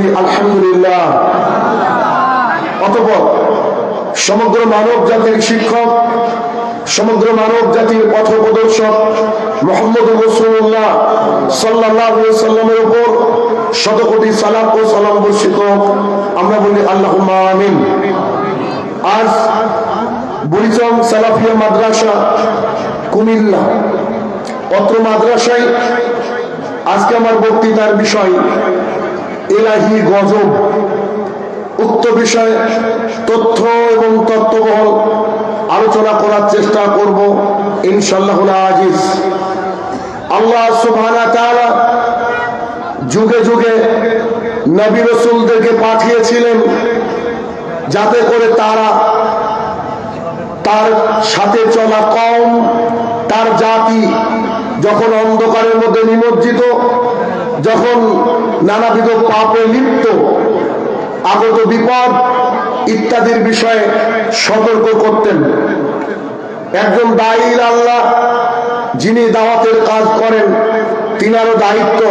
বলি আলহামদুলিল্লাহ। অতঃপর সমগ্র মানব জাতির শিক্ষক, সমগ্র মানব জাতির পথপ্রদর্শক মুহাম্মদ রাসূলুল্লাহ সাল্লাল্লাহু আলাইহি সাল্লামের উপর শত কোটি সালাত ও সালাম বর্ষিত, আমরা বলি আল্লাহুম্মা আমিন। আজ বুড়িচং সালাফিয়া মাদ্রাসা কুমিল্লা, অত্র মাদ্রাসায় আজকে আমার বক্তৃতার বিষয় ইলাহি গজব। উক্ত বিষয়ে তথ্য এবং তত্ত্ববহল আলোচনা করার চেষ্টা করব ইনশাআল্লাহুল আজিজ। আল্লাহ সুবহানাহু ওয়া তাআলা যুগে যুগে নবী রাসূলদেরকে পাঠিয়েছিলেন যাতে করে তারা তার সাথে চলা কওম, তার জাতি যখন অন্ধকারের মধ্যে নিমজ্জিত, যখন নানাবিধ পাপে লিপ্ত, আগত বিপদ ইত্যাদির বিষয়ে সতর্ক করতেন। একজন দায়ী আল্লাহ যিনি দাওয়াতের কাজ করেন, তিনারও দায়িত্ব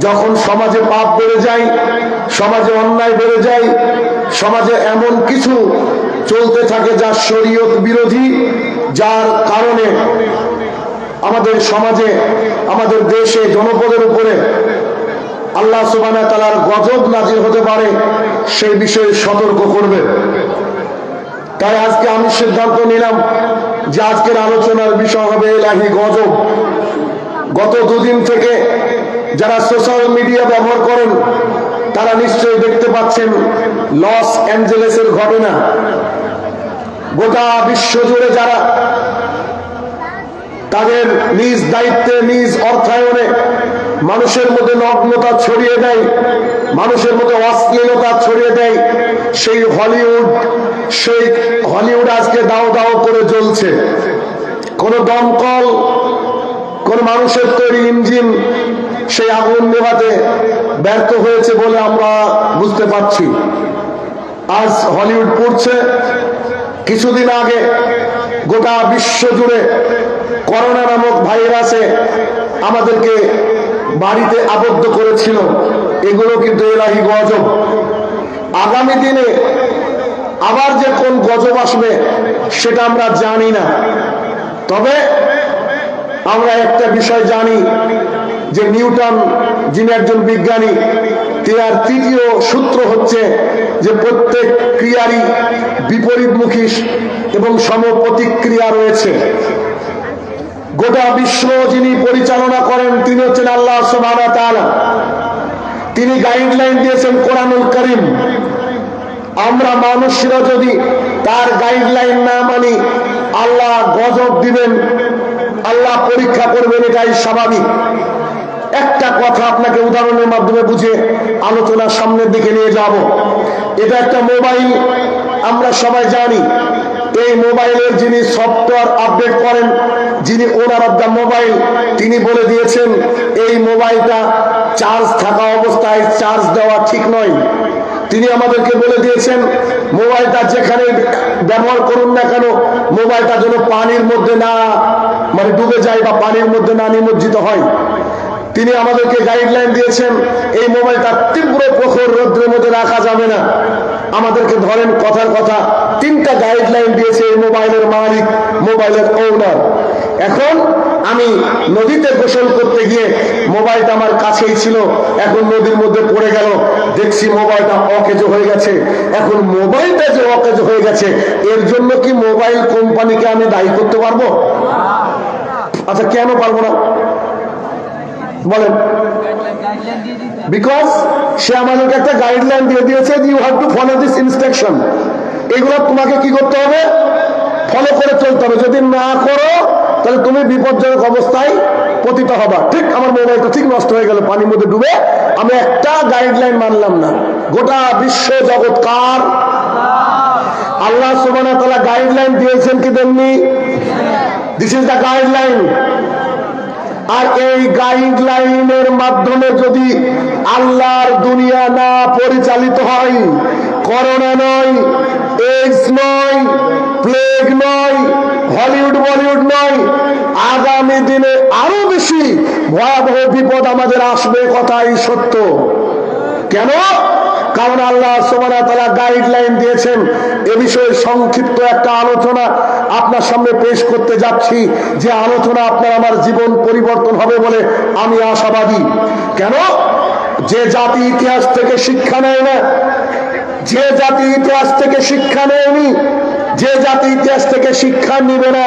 যখন সমাজে পাপ বেড়ে যায়, সমাজে অন্যায় বেড়ে যায়, সমাজে এমন কিছু চলতে থাকে যা শরীয়ত বিরোধী, যার কারণে আমাদের সমাজে, আমাদের দেশে, জনপদের উপরে আল্লাহ সুবহানাহু ওয়া তাআলার গজব নাযিল হতে পারে, সেই বিষয়ে সতর্ক করবে। তাই আজকে আমি সিদ্ধান্ত নিলাম যে আজকের আলোচনার বিষয় হবে ইলাহি গজব। গত দুদিন থেকে যারা সোশ্যাল মিডিয়া ব্যবহার করেন তারা নিশ্চয়ই দেখতে পাচ্ছেন লস অ্যাঞ্জেলেসের ঘটনা। গোটা বিশ্ব জুড়ে যারা তাদের নিজ দায়িত্বে, নিজ অর্থায়নে মানুষের মধ্যে নগ্নতা ছড়িয়ে দেয়, মানুষের মধ্যে অশ্লীলতা ছড়িয়ে দেয়, সেই হলিউড আজকে দাও দাও করে জ্বলছে। কোন দমকল, কোন মানুষের তৈরি ইঞ্জিন সেই আগুন নেভাতে ব্যর্থ হয়েছে বলে আমরা বুঝতে পারছি। আজ হলিউড পড়ছে। কিছুদিন আগে গোটা বিশ্ব জুড়ে করোনা নামক ভাইরাসে আমাদেরকে বাড়িতে আবদ্ধ করেছিল। এগুলো কিন্তু ইলাহি গজব। আগামী দিনে আবার যে কোন গজব আসবে সেটা আমরা জানি না, তবে আমরা একটা বিষয় জানি যে নিউটন যিনি একজন বিজ্ঞানী, তার তৃতীয় সূত্র হচ্ছে যে প্রত্যেক ক্রিয়ারই বিপরীতমুখী এবং সমপ্রতিক্রিয়া রয়েছে। গোটা বিশ্ব যিনি পরিচালনা করেন তিনি হচ্ছেন আল্লাহ সুবহানাহু ওয়া তাআলা। তিনি গাইডলাইন দিয়েছেন কোরআনুল কারীম। আমরা মানুষরা যদি তার গাইডলাইন না মানি, আল্লাহ গজব দিবেন, আল্লাহ পরীক্ষা করবেন, এটাই স্বাভাবিক। একটা কথা আপনাকে উদাহরণের মাধ্যমে বুঝিয়ে আলোচনার সামনের দিকে নিয়ে যাব। এটা একটা মোবাইল, আমরা সবাই জানি। এই মোবাইলের যিনি সফটওয়্যার আপডেট করেন, যিনি ওনার অফ দ্য মোবাইল, তিনি বলে দিয়েছেন এই মোবাইলটা চার্জ থাকা অবস্থায় চার্জ দেওয়া ঠিক নয়। তিনি আমাদেরকে বলে দিয়েছেন মোবাইলটা যেখানে ব্যবহার করুন না কেন, মোবাইলটা যেন পানির মধ্যে না ডুবে যায় বা পানির মধ্যে না নিমজ্জিত হয়। তিনি আমাদেরকে গাইডলাইন দিয়েছেন এই মোবাইলটা তীব্র প্রখর রৌদ্রের মধ্যে রাখা যাবে না। আমাদেরকে ধরেন কথার কথা, তিনটা গাইডলাইন দিয়েছে এই মোবাইলের মালিক, মোবাইলের ওনার। এখন আমি নদীতে গোসল করতে গিয়ে মোবাইলটা আমার কাছেই ছিল, এখন নদীর মধ্যে পড়ে গেল, দেখছি মোবাইলটা অকেজ হয়ে গেছে। এখন মোবাইলটা যে অকেজ হয়ে গেছে, এর জন্য কি মোবাইল কোম্পানিকে আমি দায়ী করতে পারবো? আচ্ছা, কেন পারবো না বলেন? বিকজ সে আমাদেরকে একটা গাইডলাইন দিয়ে দিয়েছে, you have to follow this instruction. এগুলো তোমাকে কি করতে হবে? ফলো করে চলতে হবে। যদি না করো তাহলে তুমি বিপজ্জনক অবস্থায় পতিত হবা। ঠিক আমার মোবাইলটা ঠিক নষ্ট হয়ে গেল পানির মধ্যে ডুবে, আমি একটা গাইডলাইন মানলাম না। গোটা বিশ্ব জগৎ কার? আল্লাহ সুবহানাহু ওয়া তাআলা গাইডলাইন দিয়েছেন কি দেননি? This is the guideline. আর এই গাইডলাইনের মাধ্যমে যদি আল্লাহর দুনিয়া না পরিচালিত হয়, করোনা নয়, এইডস নয়, প্লেগ নয়, হলিউড বলিউড নয়, আগামী দিনে আরো বেশি ভয়াবহ বিপদ আমাদের আসবে, কথাই সত্য। কেন? কারণ আল্লাহ সুবহানাহু ওয়া তাআলা গাইডলাইন দিয়েছেন। এ বিষয়ে সংক্ষিপ্ত একটা আলোচনা আপনার সামনে পেশ করতে যাচ্ছি, যে আলোচনা আপনার আমার জীবন পরিবর্তন হবে বলে আমি আশাবাদী। কেন? যে জাতি ইতিহাস থেকে শিক্ষা নেয় না, যে জাতি ইতিহাস থেকে শিক্ষা নেয়নি, যে জাতি ইতিহাস থেকে শিক্ষা নিবে না,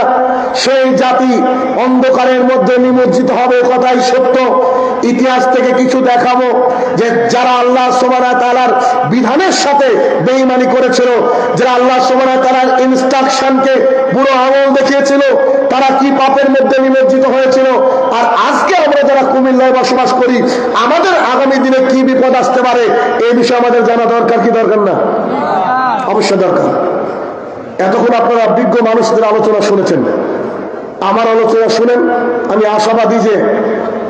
সেই জাতি অন্ধকারের মধ্যে নিমজ্জিত হবে, কথাই সত্য। ইতিহাস থেকে কিছু দেখাবো যে যারা আল্লাহ সুবহানাহু ওয়া তাআলার বিধানের সাথে বেঈমানি করেছিল, যারা আল্লাহ সুবহানাহু ওয়া তাআলার ইনস্ট্রাকশনকে বুড়ো আঙুল দেখিয়েছিল, তারা কি পাপের মধ্যে নিমজ্জিত হয়েছিল। আর আজকে আমরা যারা কুমিল্লায় বসবাস করি, আমাদের আগামী দিনে কি বিপদ আসতে পারে এই বিষয়ে আমাদের জানা দরকার কি দরকার না? অবশ্যই দরকার। এতক্ষণ আপনারা বিজ্ঞ মানুষদের আলোচনা শুনেছেন, আমার আলোচনা শুনেন। আমি আশাবাদী যে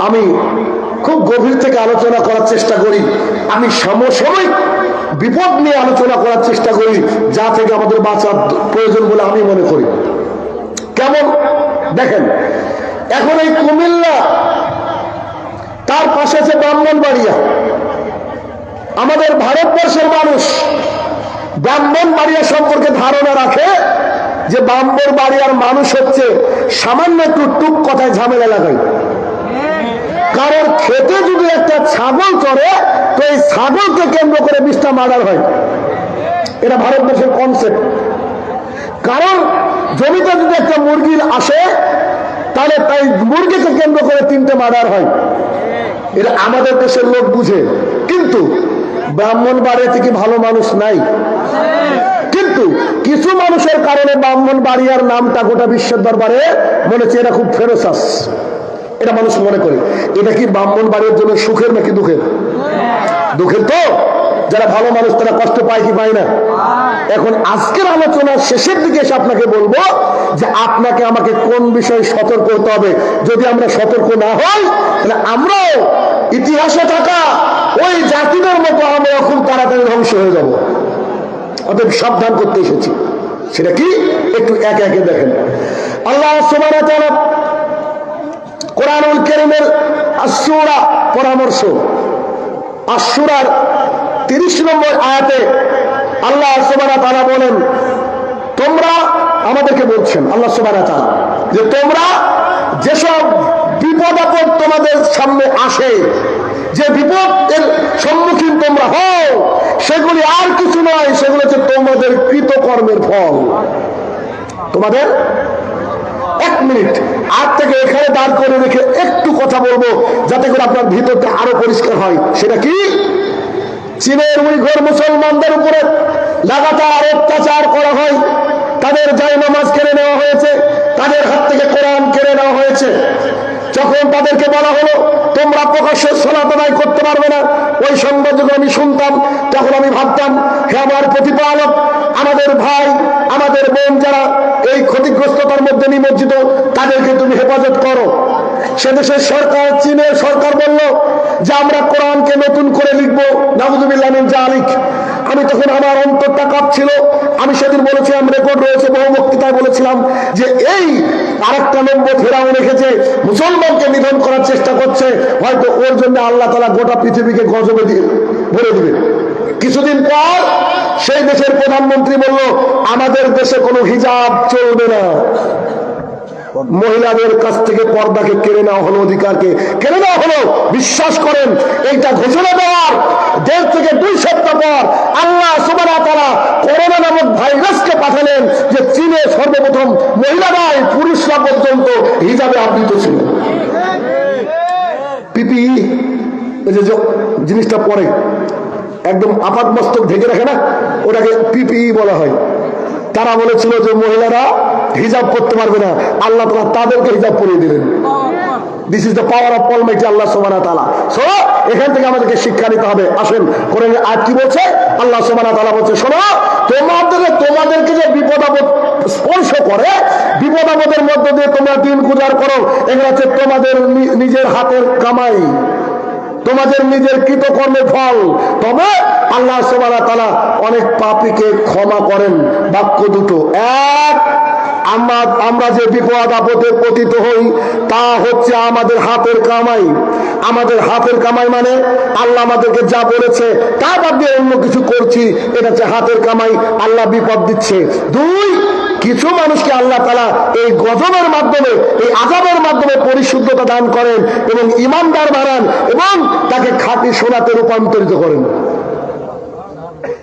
আমি খুব গভীর থেকে আলোচনা করার চেষ্টা করি, আমি সমসাময়িক বিপদ নিয়ে আলোচনা করার চেষ্টা করি, যা থেকে আমাদের বাঁচার প্রয়োজন বলে আমি মনে করি। কেমন দেখেন, এখন এই কুমিল্লা, তার পাশে আছে ব্রাহ্মণবাড়িয়া। আমাদের ভারতবর্ষের মানুষ ব্রাহ্মণবাড়িয়া সম্পর্কে ধারণা রাখে যে ব্রাহ্মণবাড়িয়ার মানুষ হচ্ছে সামান্য একটু টুক কথায় ঝামেলা লাগায়। কারণ খেতে যদি একটা ছাগল চড়ে, তো এই ছাগলকে কেন্দ্র করে 20টা মার্ডার হয়। এটা ভারতবর্ষের কনসেপ্ট। কারণ জমিতে যদি একটা মুরগি আসে, তাহলে তাই মুরগিকে কেন্দ্র করে 3টে মার্ডার হয়। এটা আমাদের দেশের লোক বুঝে। কিন্তু ব্রাহ্মণবাড়িয়া থেকে ভালো মানুষ নাই। কিন্তু কিছু মানুষের কারণে ব্রাহ্মণবাড়িয়ার নামটা গোটা বিশ্বের দরবারে মনে হচ্ছে এটা খুব ফেরোসাস। এটা মানুষ মনে করে। এটা কি ব্রাহ্মণবাড়িয়ার জন্য সুখের নাকি দুঃখের? দুঃখের। তো যারা ভালো মানুষ তারা কষ্ট পায় কি পায় না? এখন আজকের আলোচনার শেষের দিকে এসে আপনাকে বলবো যে আপনাকে আমাকে কোন বিষয়ে সতর্ক হতে হবে। যদি আমরা সতর্ক না হই, তাহলে আমরাও ইতিহাসে থাকা ওই জাতিদের মতো আমরা খুব তাড়াতাড়ি ধ্বংস হয়ে যাব। অতএব সাবধান করতে এসেছি। সেটা কি একটু একে একে দেখেন। আল্লাহ সুবহানাহু ওয়া তাআলা কোরআনুল কারীমের আশ-শূরা পরামর্শ, আশ-শূরার 30 নম্বর আয়াতে আল্লাহ সুবহানাহু ওয়া তাআলা বলেন, তোমরা আমাদেরকে বলছেন আল্লাহ সুবহানাহু ওয়া তাআলা যে তোমরা যেসব বিপদ আপদ তোমাদের সামনে আসে, যে বিপদের সম্মুখীন তোমরা হও, সেগুলি আর কিছু নয়, সেগুলো হচ্ছে তোমাদের কৃতকর্মের ফল। তোমাদের 1 মিনিট আজ থেকে এখানে দাঁড় করে রেখে একটু কথা বলবো, যাতে করে আপনার ভিতরটা আরো পরিষ্কার হয়। সেটা কি? চীনের উইঘুর মুসলমানদের উপরে লাগাতার অত্যাচার করা হয়, তাদের জায়নামাজ কেড়ে নেওয়া হয়েছে, তাদের হাত থেকে কোরআন কেড়ে নেওয়া হয়েছে। যখন তাদেরকে বলা হলো তোমরা প্রকাশ্যে সালাত আদায় করতে পারবে না, ওই সংবাদ যখন আমি শুনতাম, তখন আমি ভাবতাম, হে আমার প্রতিপালক, আমাদের ভাই আমাদের বোন যারা এই ক্ষতিগ্রস্ততার মধ্যে নিমজ্জিত, তাদেরকে তুমি হেফাজত করো। সে দেশের সরকার, চীনের সরকার বলল যে আমরা কোরআনকে নতুন করে লিখবো। নাউযুবিল্লাহ মিন যালিক। আমি তখন আমার অন্তরটা কাঁপছিল। আমি সেদিন বলেছিলাম, রেকর্ড রয়েছে, বহু বক্তৃতায় বলেছিলাম যে এই আরেকটা নম্বর ফেরাউন রেখেছে, মুসলমানকে নিধন করার চেষ্টা করছে, হয়তো ওর জন্য আল্লাহ তাআলা গোটা পৃথিবীকে গজবে দিয়ে ভরে দিবে। কিছুদিন পর সেই দেশের প্রধানমন্ত্রী বলল আমাদের দেশে কোনো হিজাব চলবে না। মহিলাদের কাছ থেকে পর্দাকে কেড়ে নেওয়া হলো, অধিকারকে কেড়ে নেওয়া হলো। বিশ্বাস করেন, এইটা ঘোষণা দেওয়ার 1.5 থেকে 2 সপ্তাহ পর আল্লাহ সুবহানাহু ওয়া তাআলা করোনা নামক ভাইরাসকে পাঠালেন, যে চীনে সর্বপ্রথম মহিলারাই পুরুষরা পর্যন্ত হিজাবে আবৃত ছিল। পিপিই, এই যে জিনিসটা পরে একদম আপাত মস্তক ঢেকে রাখে না, ওটাকে পিপিই বলা হয়। তারা বলেছিল যে মহিলারা হিজাব করতে পারবে না, আল্লাহ তাআলা তাদেরকে হিজাব পরিয়ে দিলেন। This is the power of almighty Allah সুবহানাহু ওয়া তাআলা। সো এখান থেকে আমাদেরকে শিক্ষা নিতে হবে। আসেন, কোরআনে আয়াত কি বলছে? আল্লাহ সুবহানাহু ওয়া তাআলা বলছে, শোনো, তোমাদেরকে যে বিপদ আপদ স্পর্শ করে, বিপদ আপদের মধ্য দিয়ে তোমরা দিন গুজার করো, এগুলো হচ্ছে তোমাদের নিজের হাতের কামাই, তোমাদের নিজের কৃতকর্মের ফল। তবে আল্লাহ সুবহানাহু ওয়া তাআলা অনেক পাপীকে ক্ষমা করেন। বাক্য দুটো, এক, আমরা যে বিপদ আপদে পতিত হই তা হচ্ছে আমাদের হাতের কামাই। আমাদের হাতের কামাই মানে আল্লাহ আমাদেরকে যা বলেছে তা বাদ দিয়ে অন্য কিছু করছি, এটা হচ্ছে হাতের কামাই। আল্লাহ বিপদ দিচ্ছে। দুই, কিছু মানুষকে আল্লাহ তাআলা এই গজবের মাধ্যমে, এই আযাবের মাধ্যমে পরিশুদ্ধতা দান করেন এবং ঈমানদার বানান এবং তাকে খাঁটি সোনাতে রূপান্তরিত করেন।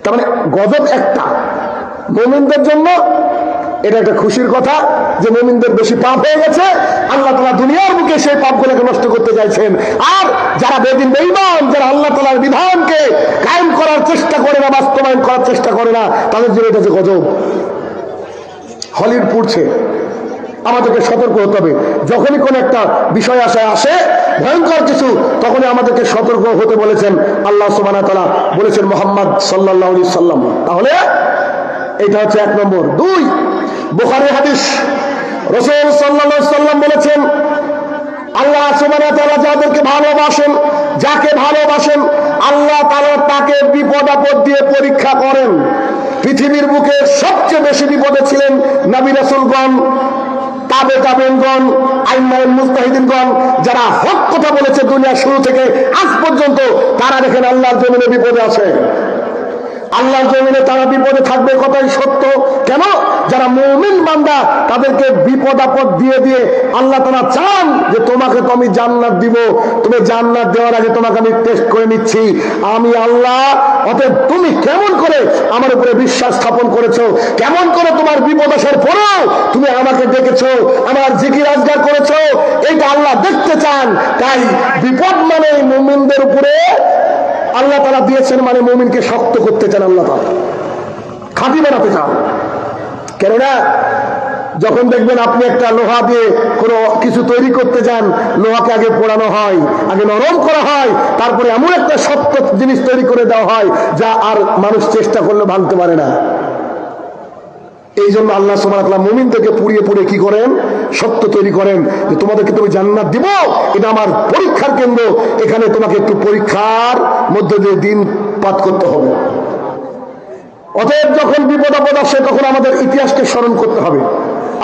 তার মানে গজব একটা, মুমিনদের জন্য এটা একটা খুশির কথা যে মুমিনদের বেশি পাপ হয়ে গেছে, আল্লাহ তাআলা দুনিয়ার বুকে সেই পাপগুলোকে নষ্ট করতে চাইছেন। আর যারা বেদিন বেঈমান, যারা আল্লাহ তাআলার বিধানকে কায়েম করার চেষ্টা করে না, বাস্তবায়ন করার চেষ্টা করে না, তাদের জন্য এটা হচ্ছে গজব। হলিউড পুড়ছে, আমাদেরকে সতর্ক হতে হবে। যখনই কোন একটা বিষয় আসে ভয়ঙ্কর কিছু, তখনই আমাদেরকে সতর্ক হতে বলেছেন আল্লাহ সুবহানাহু ওয়া তাআলা, বলেছেন মুহাম্মদ সাল্লাল্লাহু আলাইহি সাল্লাম। তাহলে এটা হচ্ছে এক নম্বর। দুই, বুখারী হাদিস, রাসূল সাল্লাল্লাহু আলাইহি সাল্লাম বলেছেন আল্লাহ সুবহানাহু ওয়া তাআলা যাদেরকে ভালোবাসেন, যাকে ভালোবাসেন আল্লাহ তাআলা তাকে বিপদ আপদ দিয়ে পরীক্ষা করেন। পৃথিবীর বুকে সবচেয়ে বেশি বিপদে ছিলেন নবী রাসূলগণ, তাবেঈনগণ, আইম্মায়ে মুজতাহিদিনগণ, যারা হক কথা বলেছে দুনিয়া শুরু থেকে আজ পর্যন্ত, তারা দেখেন আল্লাহর জমিনে বিপদে আছে। আল্লাহর জমিনে তারা বিপদে থাকবে, কথাই সত্য। কেন? যারা মুমিন বান্দা তাদেরকে বিপদ আপদ দিয়ে দিয়ে আল্লাহ তাআলা চান যে তোমাকে তো আমি জান্নাত দিব, তুমি জান্নাত দেওয়ার আগে তোমাকে আমি টেস্ট করে নিচ্ছি, আমি আল্লাহ। অতএব তুমি কেমন করে আমার উপরে বিশ্বাস স্থাপন করেছো, কেমন করে তোমার বিপদ আসার পরেও তুমি আমাকে ডেকেছো, আমার জিকির আজগার করেছো, এইটা আল্লাহ দেখতে চান। তাই বিপদ মানে মুমিনদের উপরে আল্লাহ তাআলা দিয়েছেন, মানে মুমিনকে শক্ত করতে চান, আল্লাহ তাআলা খাঁটি বানাতে চান। কেননা যখন দেখবেন আপনি একটা লোহা দিয়ে কোনো কিছু তৈরি করতে যান, লোহাকে আগে পোড়ানো হয়, আগে নরম করা হয়, তারপরে এমন একটা শক্ত জিনিস তৈরি করে দেওয়া হয় যা আর মানুষ চেষ্টা করলে ভাঙতে পারে না। এই জন্য আল্লাহ সুবহানাহু ওয়া তাআলা মুমিনদেরকে পুড়িয়ে পুড়িয়ে কি করেন? শক্ত তৈরি করেন যে তোমাদেরকে তুমি জান্নাত দিব, এটা আমার পরীক্ষার কেন্দ্র, এখানে তোমাকে একটু পরীক্ষার মধ্যে দিয়ে দিন পাত করতে হবে। অতএব যখন বিপদ আপদ আসে তখন আমাদের ইতিহাসকে স্মরণ করতে হবে,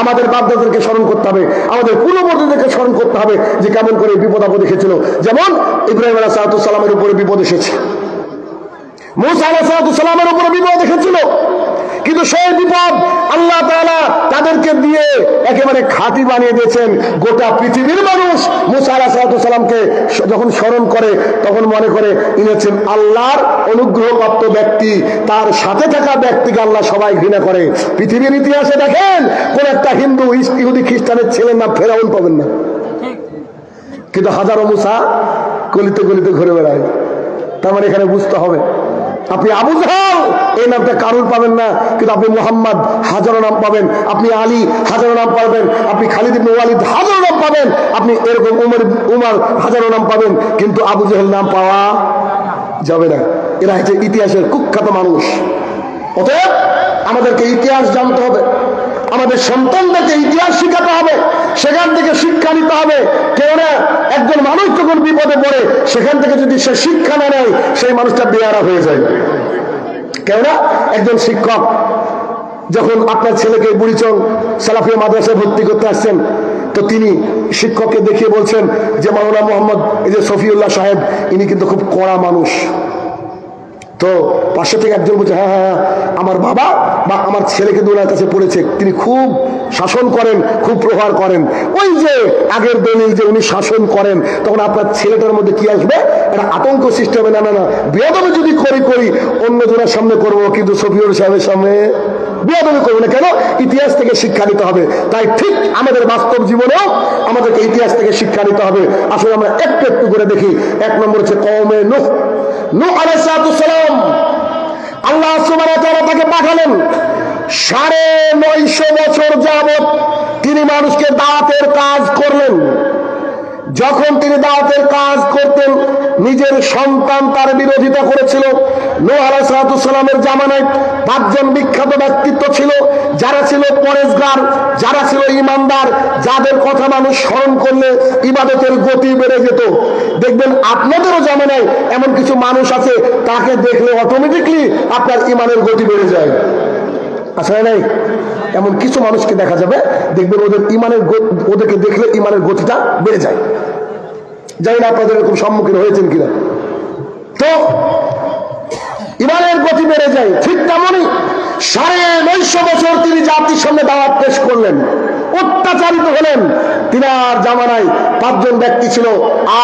আমাদের বাপদাদাদেরকে স্মরণ করতে হবে, আমাদের পূর্ববর্তীদেরকে স্মরণ করতে হবে যে কেমন করে বিপদ আপদ এসেছিল। যেমন ইব্রাহিম আলাইহিস সালামের উপরে বিপদ এসেছে, মূসা আলাইহিস সালামের উপরে বিপদ এসেছিল, কিন্তু সেই বিপদ আল্লাহ তাআলা তাদেরকে দিয়ে একেবারে খাঁটি বানিয়ে দিয়েছেন। গোটা পৃথিবীর মানুষ মূসা আলাইহিস সালামকে যখন স্মরণ করে তখন মনে করে ইনি হচ্ছেন আল্লাহর অনুগ্রহপ্রাপ্ত ব্যক্তি, তার সাথে থাকা ব্যক্তিকে আল্লাহ সবাই ঘৃণা করে। পৃথিবীর ইতিহাসে দেখেন কোন একটা হিন্দু, ইহুদি, খ্রিস্টানের ছেলের নাম ফেরাউন পাবেন না, কিন্তু হাজারো মূসা গলিতে গলিতে ঘুরে বেড়ায়। তার মানে এখানে বুঝতে হবে আপনি আবু জাহল এই নামটা কারুর পাবেন না, কিন্তু আপনি মুহাম্মদ হাজারো নাম পাবেন, আপনি আলী হাজারো নাম পাবেন, আপনি খালিদ ইবনে ওয়ালিদ হাজারো নাম পাবেন, আপনি এরকম উমর হাজারো নাম পাবেন, কিন্তু আবু জাহল নাম পাওয়া যাবে না। এরা হচ্ছে ইতিহাসের কুখ্যাত মানুষ। অতএব আমাদেরকে ইতিহাস জানতে হবে, আমাদের সন্তানদেরকে ইতিহাস শিখাতে হবে, সেখান থেকে শিক্ষা নিতে হবে। কেননা একজন মানুষ যখন বিপদে পড়ে সেখান থেকে যদি সে শিক্ষা না নেয় সেই মানুষটা বেয়ারা হয়ে যায়। কেননা একজন শিক্ষক যখন আপনার ছেলেকে বুড়িচং সালাফিয়া মাদ্রাসায় ভর্তি করতে আসছেন, তো তিনি শিক্ষককে দেখিয়ে বলছেন যে মাওলানা মোহাম্মদ এই যে শফিউল্লাহ সাহেব, ইনি কিন্তু খুব কড়া মানুষ। তো পাশে থেকে একজন বলছে হ্যাঁ হ্যাঁ আমার বাবা বা আমার ছেলে কিন্তু ওনার কাছে পড়েছে, তিনি খুব শাসন করেন, খুব প্রহার করেন। ওই যে আগের দলিল যে উনি শাসন করেন, তখন আপনার ছেলেটার মধ্যে কি আসবে? একটা আতঙ্ক সৃষ্টি হবে, না না না বেয়াদবি যদি করি অন্য জনের সামনে করবো, কিন্তু শফিউল সাহেবের সামনে বেয়াদবি করবো না। কেন? ইতিহাস থেকে শিক্ষা নিতে হবে। তাই ঠিক আমাদের বাস্তব জীবনেও আমাদেরকে ইতিহাস থেকে শিক্ষা নিতে হবে। আসলে আমরা একটু একটু করে দেখি। এক নম্বর হচ্ছে কওমে নূহ। নূহ আলাইহিস সালাম আল্লাহ সুবহানাহু ওয়া তাআলা তাকে পাঠালেন, 950 বছর যাবত তিনি মানুষকে দাওয়াতের কাজ করলেন। যখন তিনি দাওয়াতের কাজ করতেন নিজের সন্তান তার বিরোধিতা করেছিল। নূহ আলাইহিস সালামের জামানায় 5 জন বিখ্যাত ব্যক্তিত্ব ছিল, যারা ছিল পরেজগার, যারা ছিল ঈমানদার, যাদের কথা মানুষ স্মরণ করলে ইবাদতের গতি বেড়ে যেত। দেখবেন আপনাদেরও জামানায় এমন কিছু মানুষ আছে, তাকে দেখলে অটোমেটিকলি আপনার ঈমানের গতি বেড়ে যায়। আসলে নাই? এমন কিছু মানুষকে দেখা যাবে, দেখবেন ওদেরকে দেখলে ইমানের গতিটা বেড়ে যায়। জানি না আপনাদের এরকম সম্মুখীন হয়েছেন কিনা। তো ইমানের গতি বেড়ে যায়। ঠিক তেমনই 950 বছর তিনি জাতির সামনে দাওয়াত পেশ করলেন, অত্যাচারিত হলেন। তিনার জামানায় 5 জন ব্যক্তি ছিল,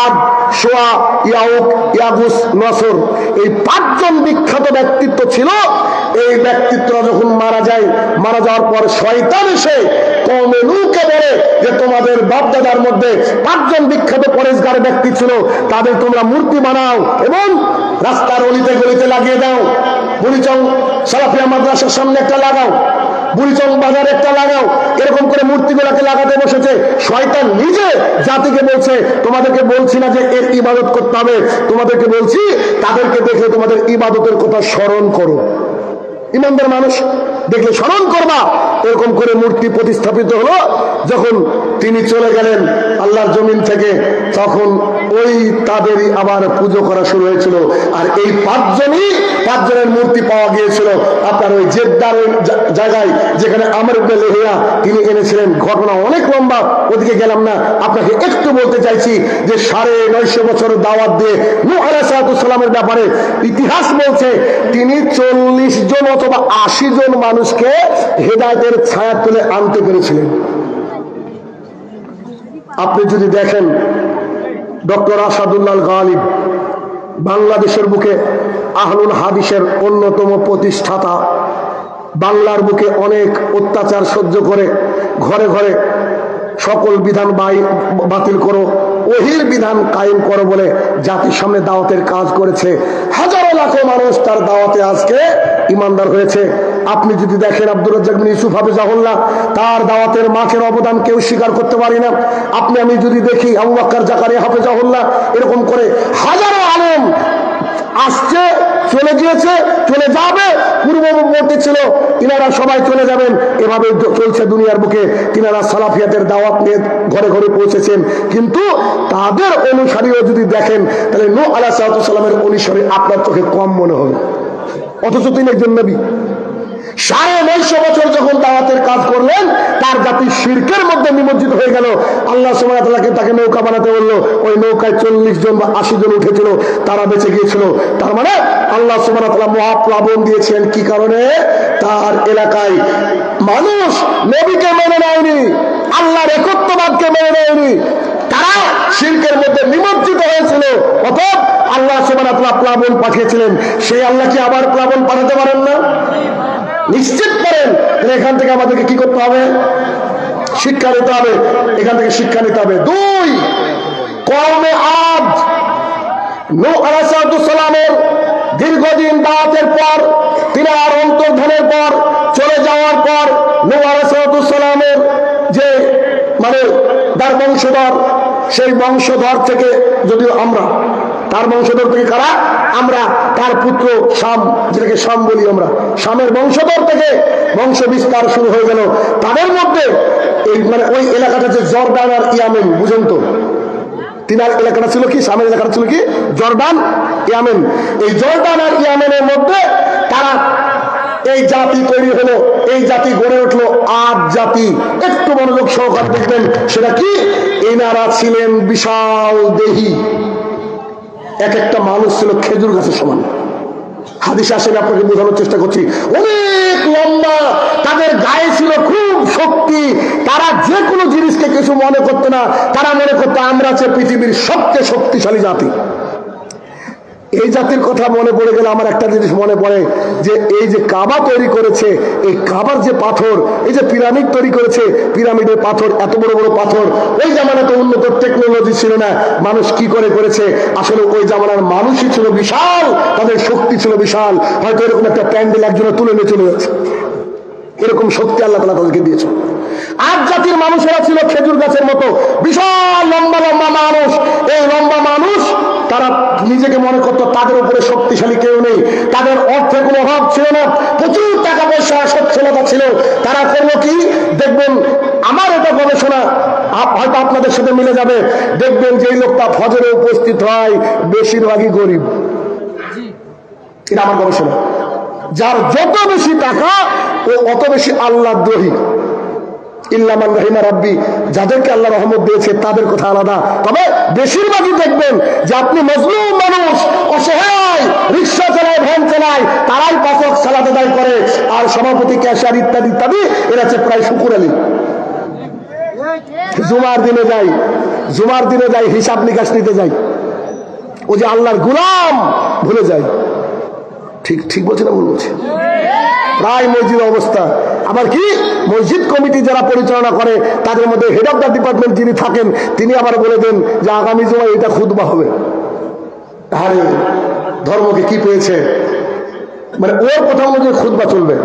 আদ, সোয়া, ইয়াউক, ইয়াগুস, নসর। এই 5 জন বিখ্যাত ব্যক্তিত্ব ছিল। এই ব্যক্তিত্বরা যখন মারা যায়, মারা যাওয়ার পর শয়তান এসে কওমে নূহকে বলে যে তোমাদের বাপদাদার মধ্যে 5 জন বিখ্যাত পরেশগার ব্যক্তি ছিল, তাদের তোমরা মূর্তি বানাও এবং রাস্তার অলিতে গলিতে লাগিয়ে দাও। বুড়িচং সালাফিয়া মাদ্রাসার সামনে একটা লাগাও, বুড়িচং বাজারে একটা লাগাও। এরকম করে মূর্তিগুলাকে লাগাতে বসেছে। শয়তান নিজে জাতিকে বলছে, তোমাদেরকে বলছি না যে এর ইবাদত করতে হবে, তোমাদেরকে বলছি তাদেরকে দেখে তোমাদের ইবাদতের কথা স্মরণ করো। ইমানদার মানুষ দেখলে স্মরণ করবা। এরকম করে মূর্তি প্রতিস্থাপিত হলো। যখন তিনি চলে গেলেন আল্লাহর জমিন থেকে, তখন ওই তাদেরই আবার পুজো করা শুরু হয়েছিল। আর এই 5 জনের মূর্তি পাওয়া গিয়েছিল আপনার ওই জেদ্দার জায়গায়, যেখানে আমর ইবনে লেহিয়া তিনি এনেছিলেন। ঘটনা অনেক লম্বা, ওদিকে গেলাম না। আপনাকে একটু বলতে চাইছি যে 950 বছর দাওয়াত দিয়ে নূহ আলাইহিস সালামের ব্যাপারে ইতিহাস বলছে তিনি 40 জন অথবা 80 জন মানুষকে হেদায়েতের ছায়া তুলে আনতে পেরেছিলেন। আপনি যদি দেখেন ডক্টর আসাদুল্লাহ গালিব, বাংলাদেশের বুকে আহলুল হাদিসের অন্যতম প্রতিষ্ঠাতা, বাংলার বুকে অনেক অত্যাচার সহ্য করে ঘরে ঘরে সকল বিধান বাতিল করো, ওহির বিধান কায়েম করো বলে জাতির সামনে দাওয়াতের কাজ করেছে। হাজারো লাখো মানুষ তার দাওয়াতে আজকে ইমানদার হয়েছে। আপনি যদি দেখেন আব্দুর রাজ্জাক বিন ইউসুফ হাফিজাহুল্লাহ, তার দাওয়াতের মাঠের অবদান কেউ স্বীকার করতে পারি না। আমি যদি দেখি আবু বকর জাকারিয়া হাফিজাহুল্লাহ, এরকম করে হাজারো আলেম আসছে, চলে গিয়েছে, চলে যাবে, পূর্ববর্তী ছিল, তিনারা সবাই চলে যাবেন। এভাবে চলছে দুনিয়ার বুকে। তিনারা সালাফিয়াতের দাওয়াত নিয়ে ঘরে ঘরে পৌঁছেছেন। কিন্তু তাদের অনুসারীও যদি দেখেন, তাহলে নূহ আলাইহিস সালামের অনুসারী আপনার চোখে কম মনে হবে, অথচ তিনি একজন নবী। 950 বছর যখন দাওয়াতের কাজ করলেন, তার জাতি শিরকের মধ্যে নিমজ্জিত হয়ে গেল। আল্লাহ সুবহানাহু ওয়া তাআলা তাকে নৌকা বানাতে বলল। ওই নৌকায় 40 জন বা 80 জন উঠেছিল, তারা বেঁচে গিয়েছিল। তার মানে আল্লাহ সুবহানাহু ওয়া তাআলা মহাপ্লাবন দিয়েছেন। কি কারণে? তার এলাকায় মানুষ নবীকে মেনে নেয়নি, আল্লাহর একত্ববাদকে মেনে নেয়নি, তারা শিরকের মধ্যে নিমজ্জিত হয়েছিল। অতএব আল্লাহ সুবহানাহু ওয়া তাআলা প্লাবন পাঠিয়েছিলেন। সেই আল্লাহ কি আবার প্লাবন পাঠাতে পারেন না? নিশ্চিত করেন। এখান থেকে আমাদেরকে কি করতে হবে? শিক্ষা নিতে হবে। এখান থেকে শিক্ষা নিতে হবে। 2, কওমে আদ, নূহ আলাইহিস সালামের দীর্ঘদিন দাওয়াতের পর, তিনার অন্তর্ধানের পর, চলে যাওয়ার পর নূহ আলাইহিস সালামের যে তার বংশধর, সেই বংশধর থেকে, যদিও আমরা তার বংশধর থেকে কারা? আমরা তার পুত্র শাম, যেটাকে শাম বলি আমরা, শামের বংশধর থেকে বংশ বিস্তার শুরু হয়ে গেল। তাদের মধ্যে এই ওই এলাকাটা যে জর্দান আর ইয়ামেন, বুঝেন তো, তিনার এলাকাটা ছিল কি? শামের এলাকাটা ছিল কি? জর্দান, ইয়ামেন। এই জর্দান আর ইয়ামেনের মধ্যে তারা এই জাতি তৈরি হলো, এই জাতি গড়ে উঠলো আদ জাতি। একটু মনোযোগ সহকারে দেখবেন সেটা কি। এনারা ছিলেন বিশাল দেহী, এক একটা মানুষ ছিল খেজুর গাছের সমান। হাদিসে আসেন, আপনাকে বোঝানোর চেষ্টা করছি, অনেক লম্বা, তাদের গায়ে ছিল খুব শক্তি। তারা যে কোনো জিনিসকে কিছু মনে করতো না, তারা মনে করতো আমরা হচ্ছে পৃথিবীর সবচেয়ে শক্তিশালী জাতি। এই জাতির কথা মনে পড়ে গেলে আমার একটা জিনিস মনে পড়ে, যে এই যে কাবা তৈরি করেছে, এই কাবার যে পাথর, এই যে পিরামিড তৈরি করেছে, পিরামিডের পাথর, এত বড় বড় পাথর, ওই জামানাতে উন্নত টেকনোলজি ছিল না। মানুষ কি করে করেছে? আসলে ওই জামানার মানুষই ছিল বিশাল, তাদের শক্তি ছিল বিশাল। হয়তো এরকম একটা প্যান্ডেল একজনে তুলে নিয়ে চলে যাচ্ছে, এরকম শক্তি আল্লাহ তাআলা তাদেরকে দিয়েছে। আদ জাতির মানুষেরা ছিল খেজুর গাছের মতো বিশাল লম্বা লম্বা মানুষ। এই লম্বা মানুষ তারা নিজেকে মনে করতো তাদের উপরে শক্তিশালী কেউ নেই, তাদের অর্থে কোনো অভাব ছিল না, প্রচুর টাকা পয়সা সচ্ছলতা ছিল। তারা করলো কি? দেখবেন, আমার এটা গবেষণা, হয়তো আপনাদের সাথে মিলে যাবে। দেখবেন যে লোকটা ফজরে উপস্থিত হয় বেশিরভাগই গরিব। এটা আমার গবেষণা। যার যত বেশি টাকা ও অত বেশি আল্লাহ দ্রোহী। ইল্লামান রাহিমা রাব্বি, যাদেরকে আল্লাহ রহমত দিয়েছে তাদের কথা আলাদা। তবে বেশিরভাগই দেখবেন যে আপনি মজলুম মানুষ, অসহায়, রিক্সা চালায়, ভ্যান চালায়, তারাই 5 ওয়াক্ত সালাত আদায় করে। আর সভাপতি, ক্যাশিয়ার ইত্যাদি ইত্যাদি এরা হচ্ছে প্রায় শুকুর আলী। জুমার দিনে যাই হিসাব নিকাশ নিতে যাই, ও যে আল্লাহর গোলাম ভুলে যায়। ঠিক বলছে না ভুল বলছে? প্রায় মসজিদ অবস্থা। আবার কি মসজিদ কমিটি যারা পরিচালনা করে তাদের মধ্যে হেড অফ দ্য ডিপার্টমেন্ট যিনি থাকেন তিনি আবার বলে দেন যে আগামী জুমায় এটা খুতবা হবে। আরে ধর্মকে কি পেয়েছে, মানে ওর কথা অনুযায়ী খুতবা চলবে,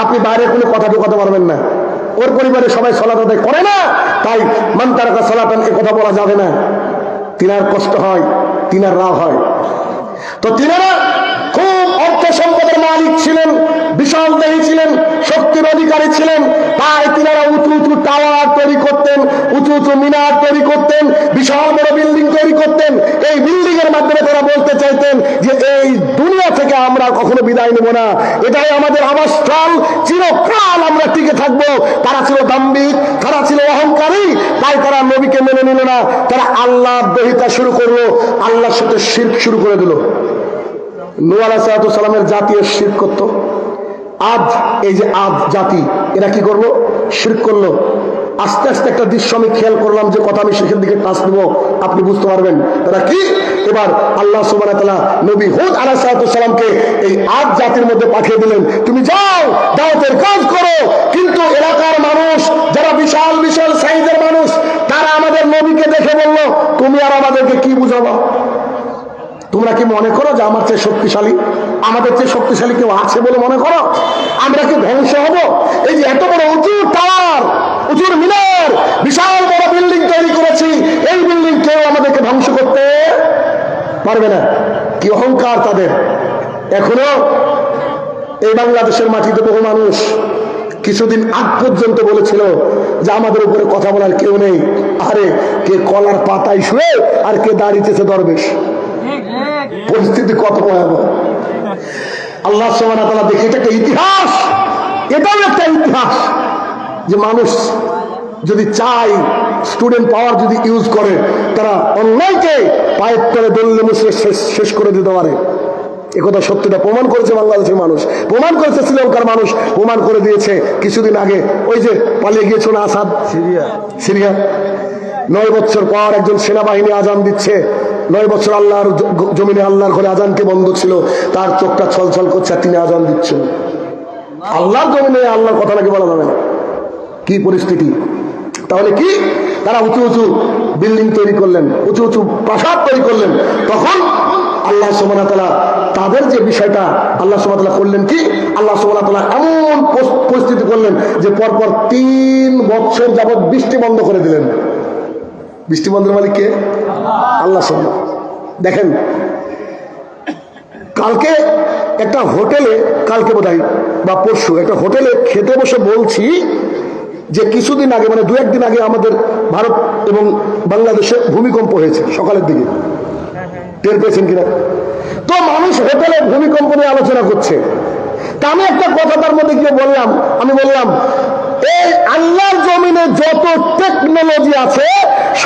আপনি বাইরে কোনো কথা ঢোকাতে পারবেন না। ওর পরিবারে সবাই সালাত আদায় করে না, তাই মান তারাকা সালাতান এ কথা বলা যাবে না। তিনার কষ্ট হয়, তিনার রাগ হয়। তো তিনারা খুব অর্থ সম্পদের মালিক ছিলেন, বিশাল দেহী ছিলেন, শক্তির অধিকারী ছিলেন। তাই তিনারা উঁচু উঁচু টাওয়ার তৈরি করতেন, উঁচু উঁচু মিনার তৈরি করতেন, বিশাল বড় বিল্ডিং তৈরি করতেন। এই বিল্ডিং এর মাধ্যমে তারা বলতে চাইতেন যে এই দুনিয়া থেকে আমরা কখনো বিদায় নেব না, এটাই আমাদের আবাসস্থল, চিরকাল আমরা টিকে থাকবো। তারা ছিল দাম্ভিক, তারা ছিল অহংকারী, তাই তারা নবীকে মেনে নিল না। তারা আল্লাহ দহিতা শুরু করলো, আল্লাহর সাথে শিরক শুরু করে দিল। নূহ আলাইহিস সালামের জাতি শিরক করত। আদ, এই যে আদ জাতি, এরা কি করলো? শিরক করলো। আস্তে আস্তে একটা দৃশ্য আমি খেয়াল করলাম, যে কথা আমি শেষের দিকে টাচ দেবো, আপনি বুঝতে পারবেন তারা কি। এবার আল্লাহ সুবহানাহু ওয়া তাআলা নবী হুদ আলাইহিস সালামকে এই আদ জাতির মধ্যে পাঠিয়ে দিলেন, তুমি যাও দাওয়াতের কাজ করো। কিন্তু এলাকার মানুষ যারা বিশাল বিশাল সাইজের মানুষ, তারা আমাদের নবীকে দেখে বলল, তুমি আর আমাদেরকে কি বুঝাবা? তোমরা কি মনে করো যে আমার চেয়ে শক্তিশালী, আমাদের চেয়ে শক্তিশালী কেউ আছে বলে মনে করো? আমরা কি ধ্বংস হব? এই যে এত বড় উঁচু টাওয়ার, উঁচু মিনার, বিশাল বড় বিল্ডিং তৈরি করেছি, এই বিল্ডিং কেউ আমাদেরকে ধ্বংস করতে পারবে না। কি অহংকার তাদের! এখনো এই বাংলাদেশের মাটিতে বহু মানুষ কিছুদিন আগ পর্যন্ত বলেছিল যে আমাদের উপরে কথা বলার কেউ নেই। আরে কে কলার পাতায় শুয়ে আর কে দাঁড়িয়েছে দরবেশ। পরিস্থিতি কত ভয়াবহ! আল্লাহ সুবহানাহু ওয়া তাআলা দেখে, এটা একটা ইতিহাস, এটাও একটা ইতিহাস যে মানুষ যদি চায়, স্টুডেন্ট পাওয়ার যদি ইউজ করে, তারা অন্যায়কে পায়ের তলে দললে মুছে শেষ করে দিতে পারে। একথা সত্যটা প্রমাণ করেছে বাংলাদেশের মানুষ, প্রমাণ করেছে শ্রীলঙ্কার মানুষ, প্রমাণ করে দিয়েছে কিছুদিন আগে। ওই যে পালিয়ে গিয়েছিল না আসাদ, সিরিয়া 9 বছর পর একজন সেনাবাহিনী আজান দিচ্ছে। 9 বছর আল্লাহর জমিনে, আল্লাহর ঘরে আজানকে বন্ধ ছিল, তার চোখটা ছলছল করছে, তিনি আজান দিচ্ছেন। আল্লাহর জমিনে আল্লাহর কথা নাকি বলা যাবে না? কি পরিস্থিতি! তাহলে কি তারা উঁচু উঁচু বিল্ডিং তৈরি করলেন, উঁচু উঁচু প্রাসাদ তৈরি করলেন। তখন আল্লাহ সুবহানাহু ওয়া তাআলা তাদের যে বিষয়টা আল্লাহ সুবহানাহু ওয়া তাআলা করলেন কি, আল্লাহ সুবহানাহু ওয়া তাআলা এমন পরিস্থিতি করলেন যে পরপর 3 বছর যাবৎ বৃষ্টি বন্ধ করে দিলেন। বৃষ্টি বন্ধের মালিক কে? আল্লাহ সুবহানাহু। দেখেন, কালকে একটা হোটেলে, কালকে বোধহয় বা পরশু একটা হোটেলে খেতে বসে বলছি যে কিছুদিন আগে, মানে 2-1 দিন আগে আমাদের ভারত এবং বাংলাদেশে ভূমিকম্প হয়েছে সকালের দিকে। টের পেয়েছেন কিনা? তো মানুষ হোটেলে ভূমিকম্প নিয়ে আলোচনা করছে। তা আমি একটা কথা তার মধ্যে গিয়ে বললাম, আমি বললাম এই আল্লাহর জমিনে যত টেকনোলজি আছে,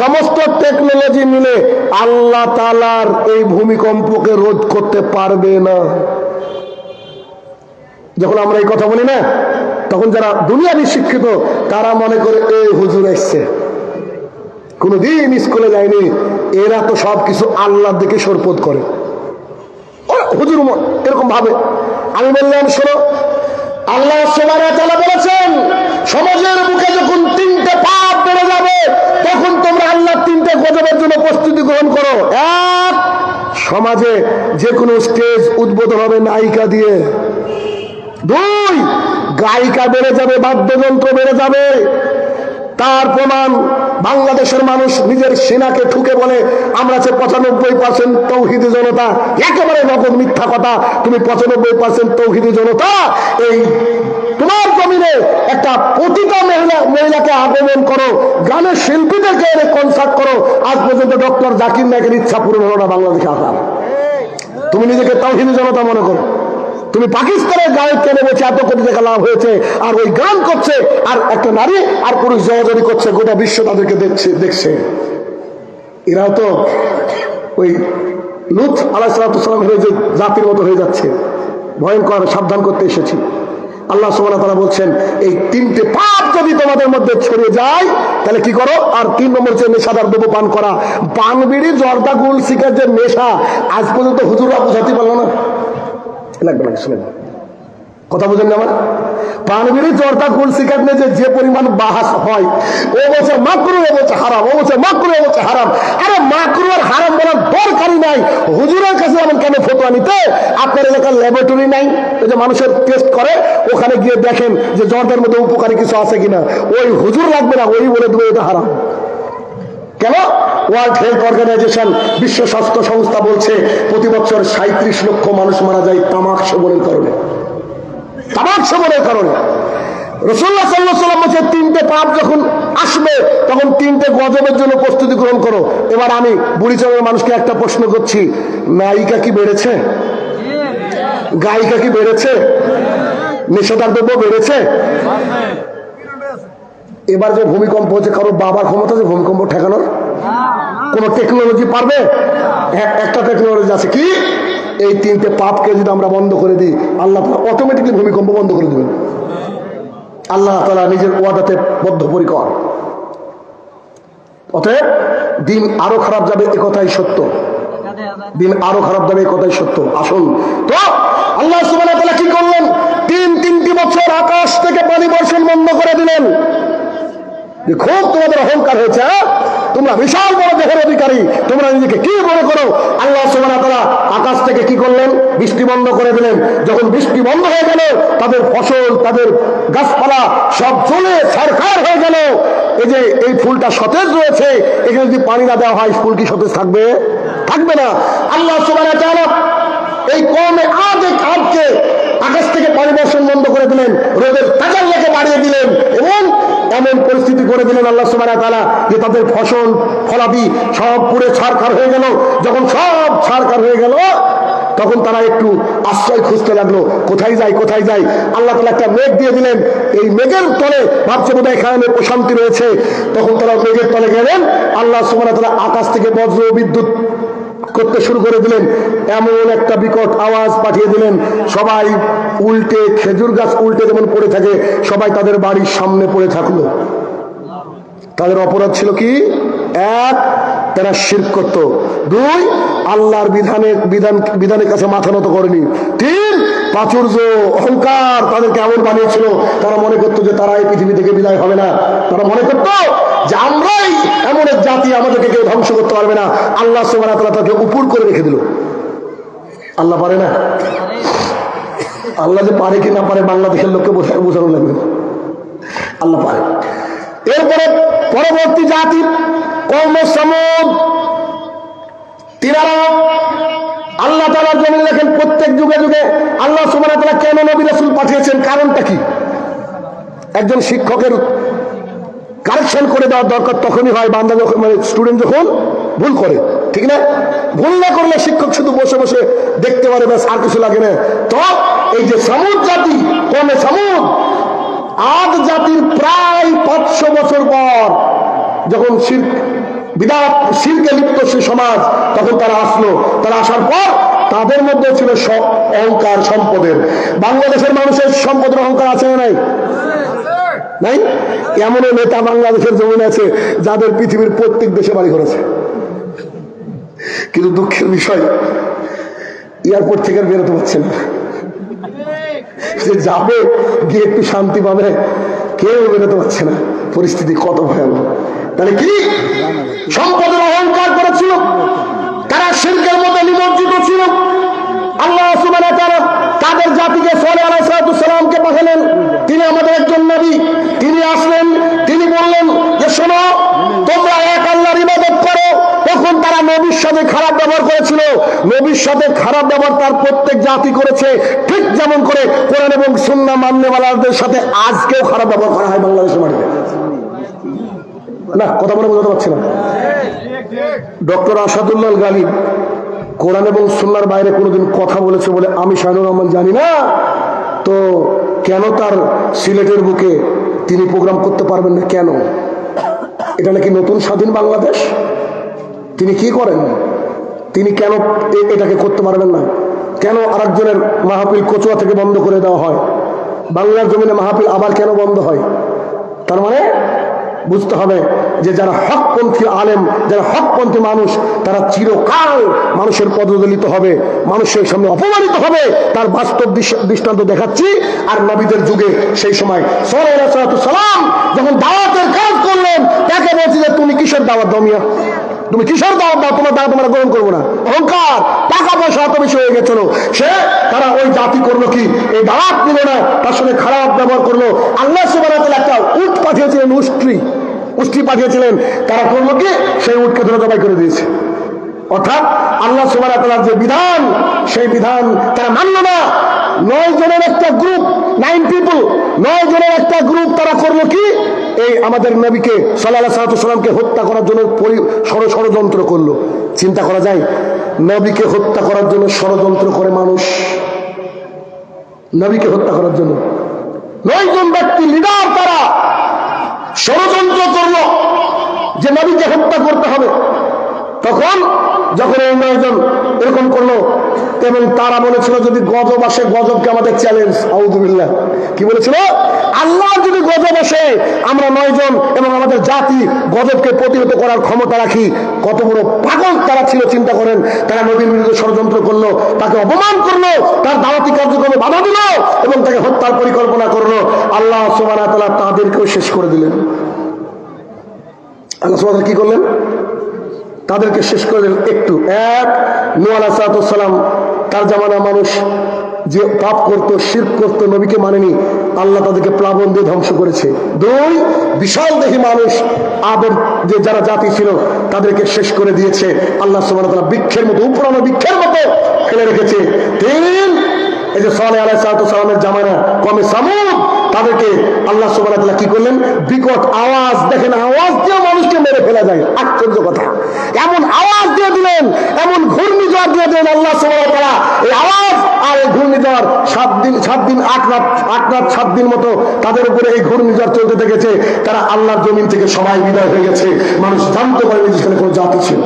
সমস্ত টেকনোলজি মিলে আল্লাহ তাআলার এই ভূমিকম্পকে রোধ করতে পারবে না। যখন আমরা এই কথা বলি না, তখন যারা দুনিয়াবি শিক্ষিত তারা মনে করে এই হুজুর এসছে, কোনদিন স্কুলে যায়নি, এরা তো সবকিছু আল্লাহর দিকে সরপত করে, হুজুর এরকম ভাবে। আমি বললাম, শোনো, আল্লাহ সুবহানাহু ওয়া তাআলা বলেছেন সমাজের বুকে যখন 3টে পাপ বেড়ে যাবে, তখন তোমরা আল্লাহর 3টে গজবের জন্য প্রস্তুতি গ্রহণ করো। 1, সমাজে যে কোনো স্টেজ উদ্বোধন হবে নায়িকা দিয়ে। 2, গায়িকা বেড়ে যাবে, বাদ্যযন্ত্র বেড়ে যাবে। তার প্রমাণ বাংলাদেশের মানুষ নিজের সেনাকে ঠুকে বলে আমরা যে 95% তৌহিদি জনতা। একেবারে নগদ মিথ্যা কথা। তুমি 95% তৌহিদি জনতা, এই তোমার জমিনে একটা প্রতিটা মহিলাকে আগমন করো, গানের শিল্পীদেরকে এনে কনসার্ট করো। আজ পর্যন্ত ডক্টর জাকির নায়কের ইচ্ছা পূরণ হলো না বাংলাদেশে আসার। তুমি নিজেকে তৌহিদি জনতা মনে করো। তুমি পাকিস্তানের গায়ে কেনে বলছে এত কোটি টাকা লাভ হয়েছে, আর ওই গান করছে, আর একটা নারী আর পুরুষ জড়াজড়ি করছে, গোটা বিশ্ব তাদেরকে দেখছে। এরাও তো ওই লূত আলাইহিস সালাম হয়ে যে জাতির মতো হয়ে যাচ্ছে। ভয়ঙ্কর, সাবধান করতে এসেছি। আল্লাহ সুবহানাহু ওয়া তাআলা বলছেন এই তিনটে পাপ যদি তোমাদের মধ্যে ছড়িয়ে যায় তাহলে কি করো। আর 3 নম্বর যে নেশাদার দ্রব্য পান করা, পান বিড়ি জর্দা গুল সিগারেট যে নেশা, আজ পর্যন্ত হুজুররা বুঝাতে পারলো না। লাগবে না, শুনেন কথা বুঝেন না আমার। পান বিড়ি জর্দা গুল সিগারেট নিয়ে যে পরিমাণ বাহাস হয়, ও বলছে মাকরু, ও বলছে হারাম, ও বলছে মাকরু, ও বলছে হারাম। আরে মাকরু আর হারাম বলার দরকারই নাই। হুজুরের কাছে এমন কেন ফতোয়া নিতে? আপনার এলাকার ল্যাবরেটরি নাই, ওই যে মানুষের টেস্ট করে, ওখানে গিয়ে দেখেন যে জর্দার মধ্যে উপকারী কিছু আছে কিনা। ওই হুজুর লাগবে না, ওই বলে দেবে এটা হারাম। কেন? ওয়ার্ল্ড হেলথ অর্গানাইজেশন, বিশ্ব স্বাস্থ্য সংস্থা বলছে প্রতি বছর 37 লক্ষ মানুষ মারা যায় তামাক সেবনের কারণে। তামাক সেবনের কারণে রাসূলুল্লাহ সাল্লাল্লাহু আলাইহি ওয়াসাল্লাম বলেছে 3টে পাপ যখন আসবে তখন 3টে গজবের জন্য প্রস্তুতি গ্রহণ করো। এবার আমি বুড়িচরের মানুষকে একটা প্রশ্ন করছি, নায়িকা কি বেড়েছে? গায়িকা কি বেড়েছে? নেশাদার দ্রব্য বেড়েছে? এবার যে ভূমিকম্প হচ্ছে, কারো বাবার ক্ষমতা যে ভূমিকম্প ঠেকানোর কোন টেকনোলজি পারবে? একটা টেকনোলজি আছে, কি? এই 3টে পাপকে যদি আমরা বন্ধ করে দিই, আল্লাহ অটোমেটিকলি ভূমিকম্প বন্ধ করে দেবেন। আল্লাহ তাআলা নিজের ওয়াদাতে বদ্ধপরিকর। অতএব দিন আরো খারাপ যাবে, এ কথাই সত্য। দিন আরো খারাপ যাবে, এ কথাই সত্য। আসুন তো, আল্লাহ সুবহানাহু ওয়া তাআলা কি করলেন? 3 বছর আকাশ থেকে পানি বর্ষণ বন্ধ করে দিলেন। খুব তোমাদের অহংকার হয়েছে, তোমরা বিশাল বড় দেহের অধিকারী, তোমরা নিজেকে কি মনে করো? আল্লাহ সুবহানাহু ওয়া তাআলা আকাশ থেকে কি করলেন? বৃষ্টি বন্ধ করে দিলেন। যখন বৃষ্টি বন্ধ হয়ে গেল, তাদের ফসল, তাদের গাছপালা সব জ্বলে ছারখার হয়ে গেল। এই যে এই ফুলটা সতেজ রয়েছে, এখানে যদি পানি না দেওয়া হয়, ফুল কি সতেজ থাকবে? থাকবে না। আল্লাহ সুবহানাহু ওয়া তাআলা এই কওমে আদকে আকাশ থেকে পানি বর্ষণ বন্ধ করে দিলেন, রোদের তাজাল্লাকে বাড়িয়ে দিলেন, এবং এমন পরিস্থিতি করে দিলেন আল্লাহ সুবহানাহু ওয়া তাআলা যে তাদের ফসল ফলাদি সব পুড়ে ছারখার হয়ে গেল। যখন সব ছারখার হয়ে গেল, তখন তারা একটু আশ্রয় খুঁজতে লাগলো, কোথায় যায় কোথায় যায়। আল্লাহ তাআলা একটা মেঘ দিয়ে দিলেন। এই মেঘের তলে ভাবছে বোধহয় এখানে প্রশান্তি রয়েছে। তখন তারা মেঘের তলে গেলেন। আল্লাহ সুবহানাহু ওয়া তাআলা আকাশ থেকে বজ্র বিদ্যুৎ করতে শুরু করে দিলেন। এমন একটা বিকট আওয়াজ পাঠিয়ে দিলেন, সবাই উল্টে, খেজুর গাছ উল্টে যেমন পড়ে থাকে, সবাই তাদের বাড়ির সামনে পড়ে থাকলো। তাদের অপরাধ ছিল কি? 1, তারা শিরক করত। 2, আল্লাহর বিধানের কাছে মাথা নত করেনি। 3, প্রাচুর্য, অহংকার তাদেরকে এমন বানিয়েছিল, তারা মনে করতো যে তারা এই পৃথিবী থেকে বিদায় হবে না। তারা মনে করতো যে আমরাই এমন এক জাতি, আমাদেরকে কেউ ধ্বংস করতে পারবে না। আল্লাহ সুবহানাহু ওয়া তাআলা তাকে উপর করে রেখে দিল। আল্লাহ পারে না? আল্লাহ যে পারে কি না পারে বাংলাদেশের লোককে বোঝানো লাগবে। আল্লাহ পারে। এরপরে পরবর্তী জাতি কওমে সামূদ, তিনারা আল্লাহ তাআলার জমিনে লেখেন প্রত্যেক যুগে যুগে আল্লাহ সুবহানাহু ওয়া তাআলা কেন নবী রাসূল পাঠিয়েছেন, কারণটা কি? একজন শিক্ষকের কারেকশন করে দেওয়ার দরকার তখনই হয়, বান্দা যখন, মানে স্টুডেন্ট যখন ভুল করে, ঠিক না? ভুল না করলে শিক্ষক শুধু বসে বসে দেখতে পারে, ব্যাস, আর কিছু লাগে না। তো এই যে সামূদ জাতি, কওমে সামূদ, আদ জাতির প্রায় 500 বছর পর যখন শিরকে লিপ্ত সে সমাজ, তখন তারা আসলো। তারা আসার পর তাদের মধ্যে ছিল অহংকার সম্পদের। বাংলাদেশের মানুষের সম্পদের অহংকার আছে না নাই? নাই? এমনও নেতা বাংলাদেশের জমিন আছে যাদের পৃথিবীর প্রত্যেক দেশে বাড়ি করেছে, কিন্তু দুঃখের বিষয় এয়ারপোর্ট থেকে বেরোতে পারছে না। যে যাবে গিয়ে একটু শান্তি পাবে, কেউ বেরোতে পারছে না। পরিস্থিতি কত ভয়াবহ! তাহলে কি সম্পদের অহংকার করেছিল, তারা শিরকের মধ্যে নিমজ্জিত ছিল। আল্লাহ সুবহানাহু ওয়া তাআলা তাদের জাতিকে সালেহ আলাইহিস সালামকে পাঠালেন। তিনি আমাদের একজন নবী। তিনি আসলেন, তিনি বললেন যে শোনো, তোমরা এক আল্লাহর ইবাদত করো। তখন তারা নবীর সাথে খারাপ ব্যবহার করেছিল। নবীর সাথে খারাপ ব্যবহার তার প্রত্যেক জাতি করেছে, ঠিক যেমন করে কোরআন এবং সুন্নাহ মাননেওয়ালাদের সাথে আজকেও খারাপ ব্যবহার করা হয় বাংলাদেশের মাটিতে। না, কথা বলে বোঝাতে পারছি না। ডক্টর আসাদুল্লাহ গালিব কোরআন এবং সুন্নাহর বাইরে কোনোদিন কথা বলেছে বলে আমি শাহিনুর রহমান জানি না, তো কেন তার সিলেটের বুকে তিনি প্রোগ্রাম করতে পারবেন না? কেন? এটা নাকি নতুন স্বাধীন বাংলাদেশ? তিনি কি করেন? তিনি কেন এটাকে করতে পারবেন না? কেন আরেকজনের মাহফিল কচুয়া থেকে বন্ধ করে দেওয়া হয়? বাংলার জমিনে মাহফিল আবার কেন বন্ধ হয়? তার মানে বুঝতে হবে যে যারা হকপন্থী আলেম, যারা হকপন্থী মানুষ, তারা চিরকাল মানুষের পদদলিত হবে, মানুষের সামনে অপমানিত হবে। তার বাস্তব দৃষ্টান্ত দেখাচ্ছি। আর নবীদের যুগে সেই সময় সাল্লাল্লাহু আলাইহি সাল্লাম যখন দাওয়াতের কাজ করলেন, তাকে বলছে যে তুমি কিসের দাওয়াত দাও মিয়া, তুমি কিসের দাওয়াত দাও, তোমার দাওয়াত আমরা গ্রহণ করবো না। অহংকার, টাকা পয়সা এত বেশি হয়ে গেছিল, তারা ওই জাতি করলো কি, এই দাওয়াত নিল না, তার সঙ্গে খারাপ ব্যবহার করলো। আল্লাহ সুবহানাহু ওয়া তাআলা একটা উট পাঠিয়েছিলেন, উষ্ট্রি পাঠিয়েছিলেন। তারা করলো কি, সেই উটকে ধরে জবাই করে দিয়েছে। অর্থাৎ আল্লাহ সুবহানাহু ওয়া তাআলার যে বিধান, সেই বিধান তারা মানল না। 9 জনের একটা গ্রুপ, 9 পিপল, 9 জনের একটা গ্রুপ তারা করলো কি, এই আমাদের নবীকে সাল্লাল্লাহু আলাইহি ওয়াসাল্লামকে হত্যা করার জন্য ষড়যন্ত্র করলো। চিন্তা করা যায়, নবীকে হত্যা করার জন্য ষড়যন্ত্র করে মানুষ, নবীকে হত্যা করার জন্য 9 জন ব্যক্তি লিডার, তারা ষড়যন্ত্র করলো যে নবীকে হত্যা করতে হবে। তখন যখন এই 9 জন এরকম করলো, এবং তারা বলেছিল যদি গজব আসে, গজবকে আমাদের চ্যালেঞ্জ। আউযুবিল্লাহ, কি বলেছিল? আল্লাহ যদি গজব আসে, আমরা 9 জন এবং আমাদের জাতি গজবকে প্রতিহত করার ক্ষমতা রাখি। কত বড় পাগল তারা ছিল, চিন্তা করেন। তারা নবীর বিরুদ্ধে ষড়যন্ত্র করলো, তাকে অপমান করলো, তার দাওয়াতি কার্যক্রমে বাধা দিল এবং তাকে হত্যার পরিকল্পনা করলো। আল্লাহ সুবহানাহু ওয়া তাআলা তাদেরকেও শেষ করে দিলেন। আল্লাহ সুবহানাহু ওয়া তাআলা কি করলেন? তাদেরকে শেষ করে দিলেন। একটু এক, নূহ আলাইহিস সালাম, তার জামানা মানুষ যে পাপ করতো, শিরক করতো, নবীকে মানেনি, আল্লাহ তাদেরকে প্লাবন দিয়ে ধ্বংস করেছে। 2, বিশাল দেহী মানুষ আদের যে যারা জাতি ছিল, তাদেরকে শেষ করে দিয়েছে আল্লাহ সুবহানাহু ওয়া তাআলা, বৃক্ষের মতো, উপরানো বৃক্ষের মতো ফেলে রেখেছে। 3, এই যে সালেহ আলাইহিস সালামের জামানা কমে সামুদ, তাদেরকে আল্লাহ সুবহানাহু ওয়া তাআলা কি করলেন? বিকট আওয়াজ, দেখেন আওয়াজ দিয়ে মানুষকে মেরে ফেলা যায়, আশ্চর্য কথা। এমন আওয়াজ দিয়ে দিলেন, এমন ঘূর্ণিঝড় দিয়ে দিলেন আল্লাহ সুবহানাহু ওয়া তাআলা। এই আওয়াজ আর এই ঘূর্ণিঝড় 7 দিন 8 রাত 7 দিন মতো তাদের উপরে এই ঘূর্ণিঝড় চলতে থেকেছে। তারা আল্লাহর জমিন থেকে সবাই বিদায় হয়ে গেছে। মানুষ জানতে পারেনি যেখানে কোনো জাতি ছিল।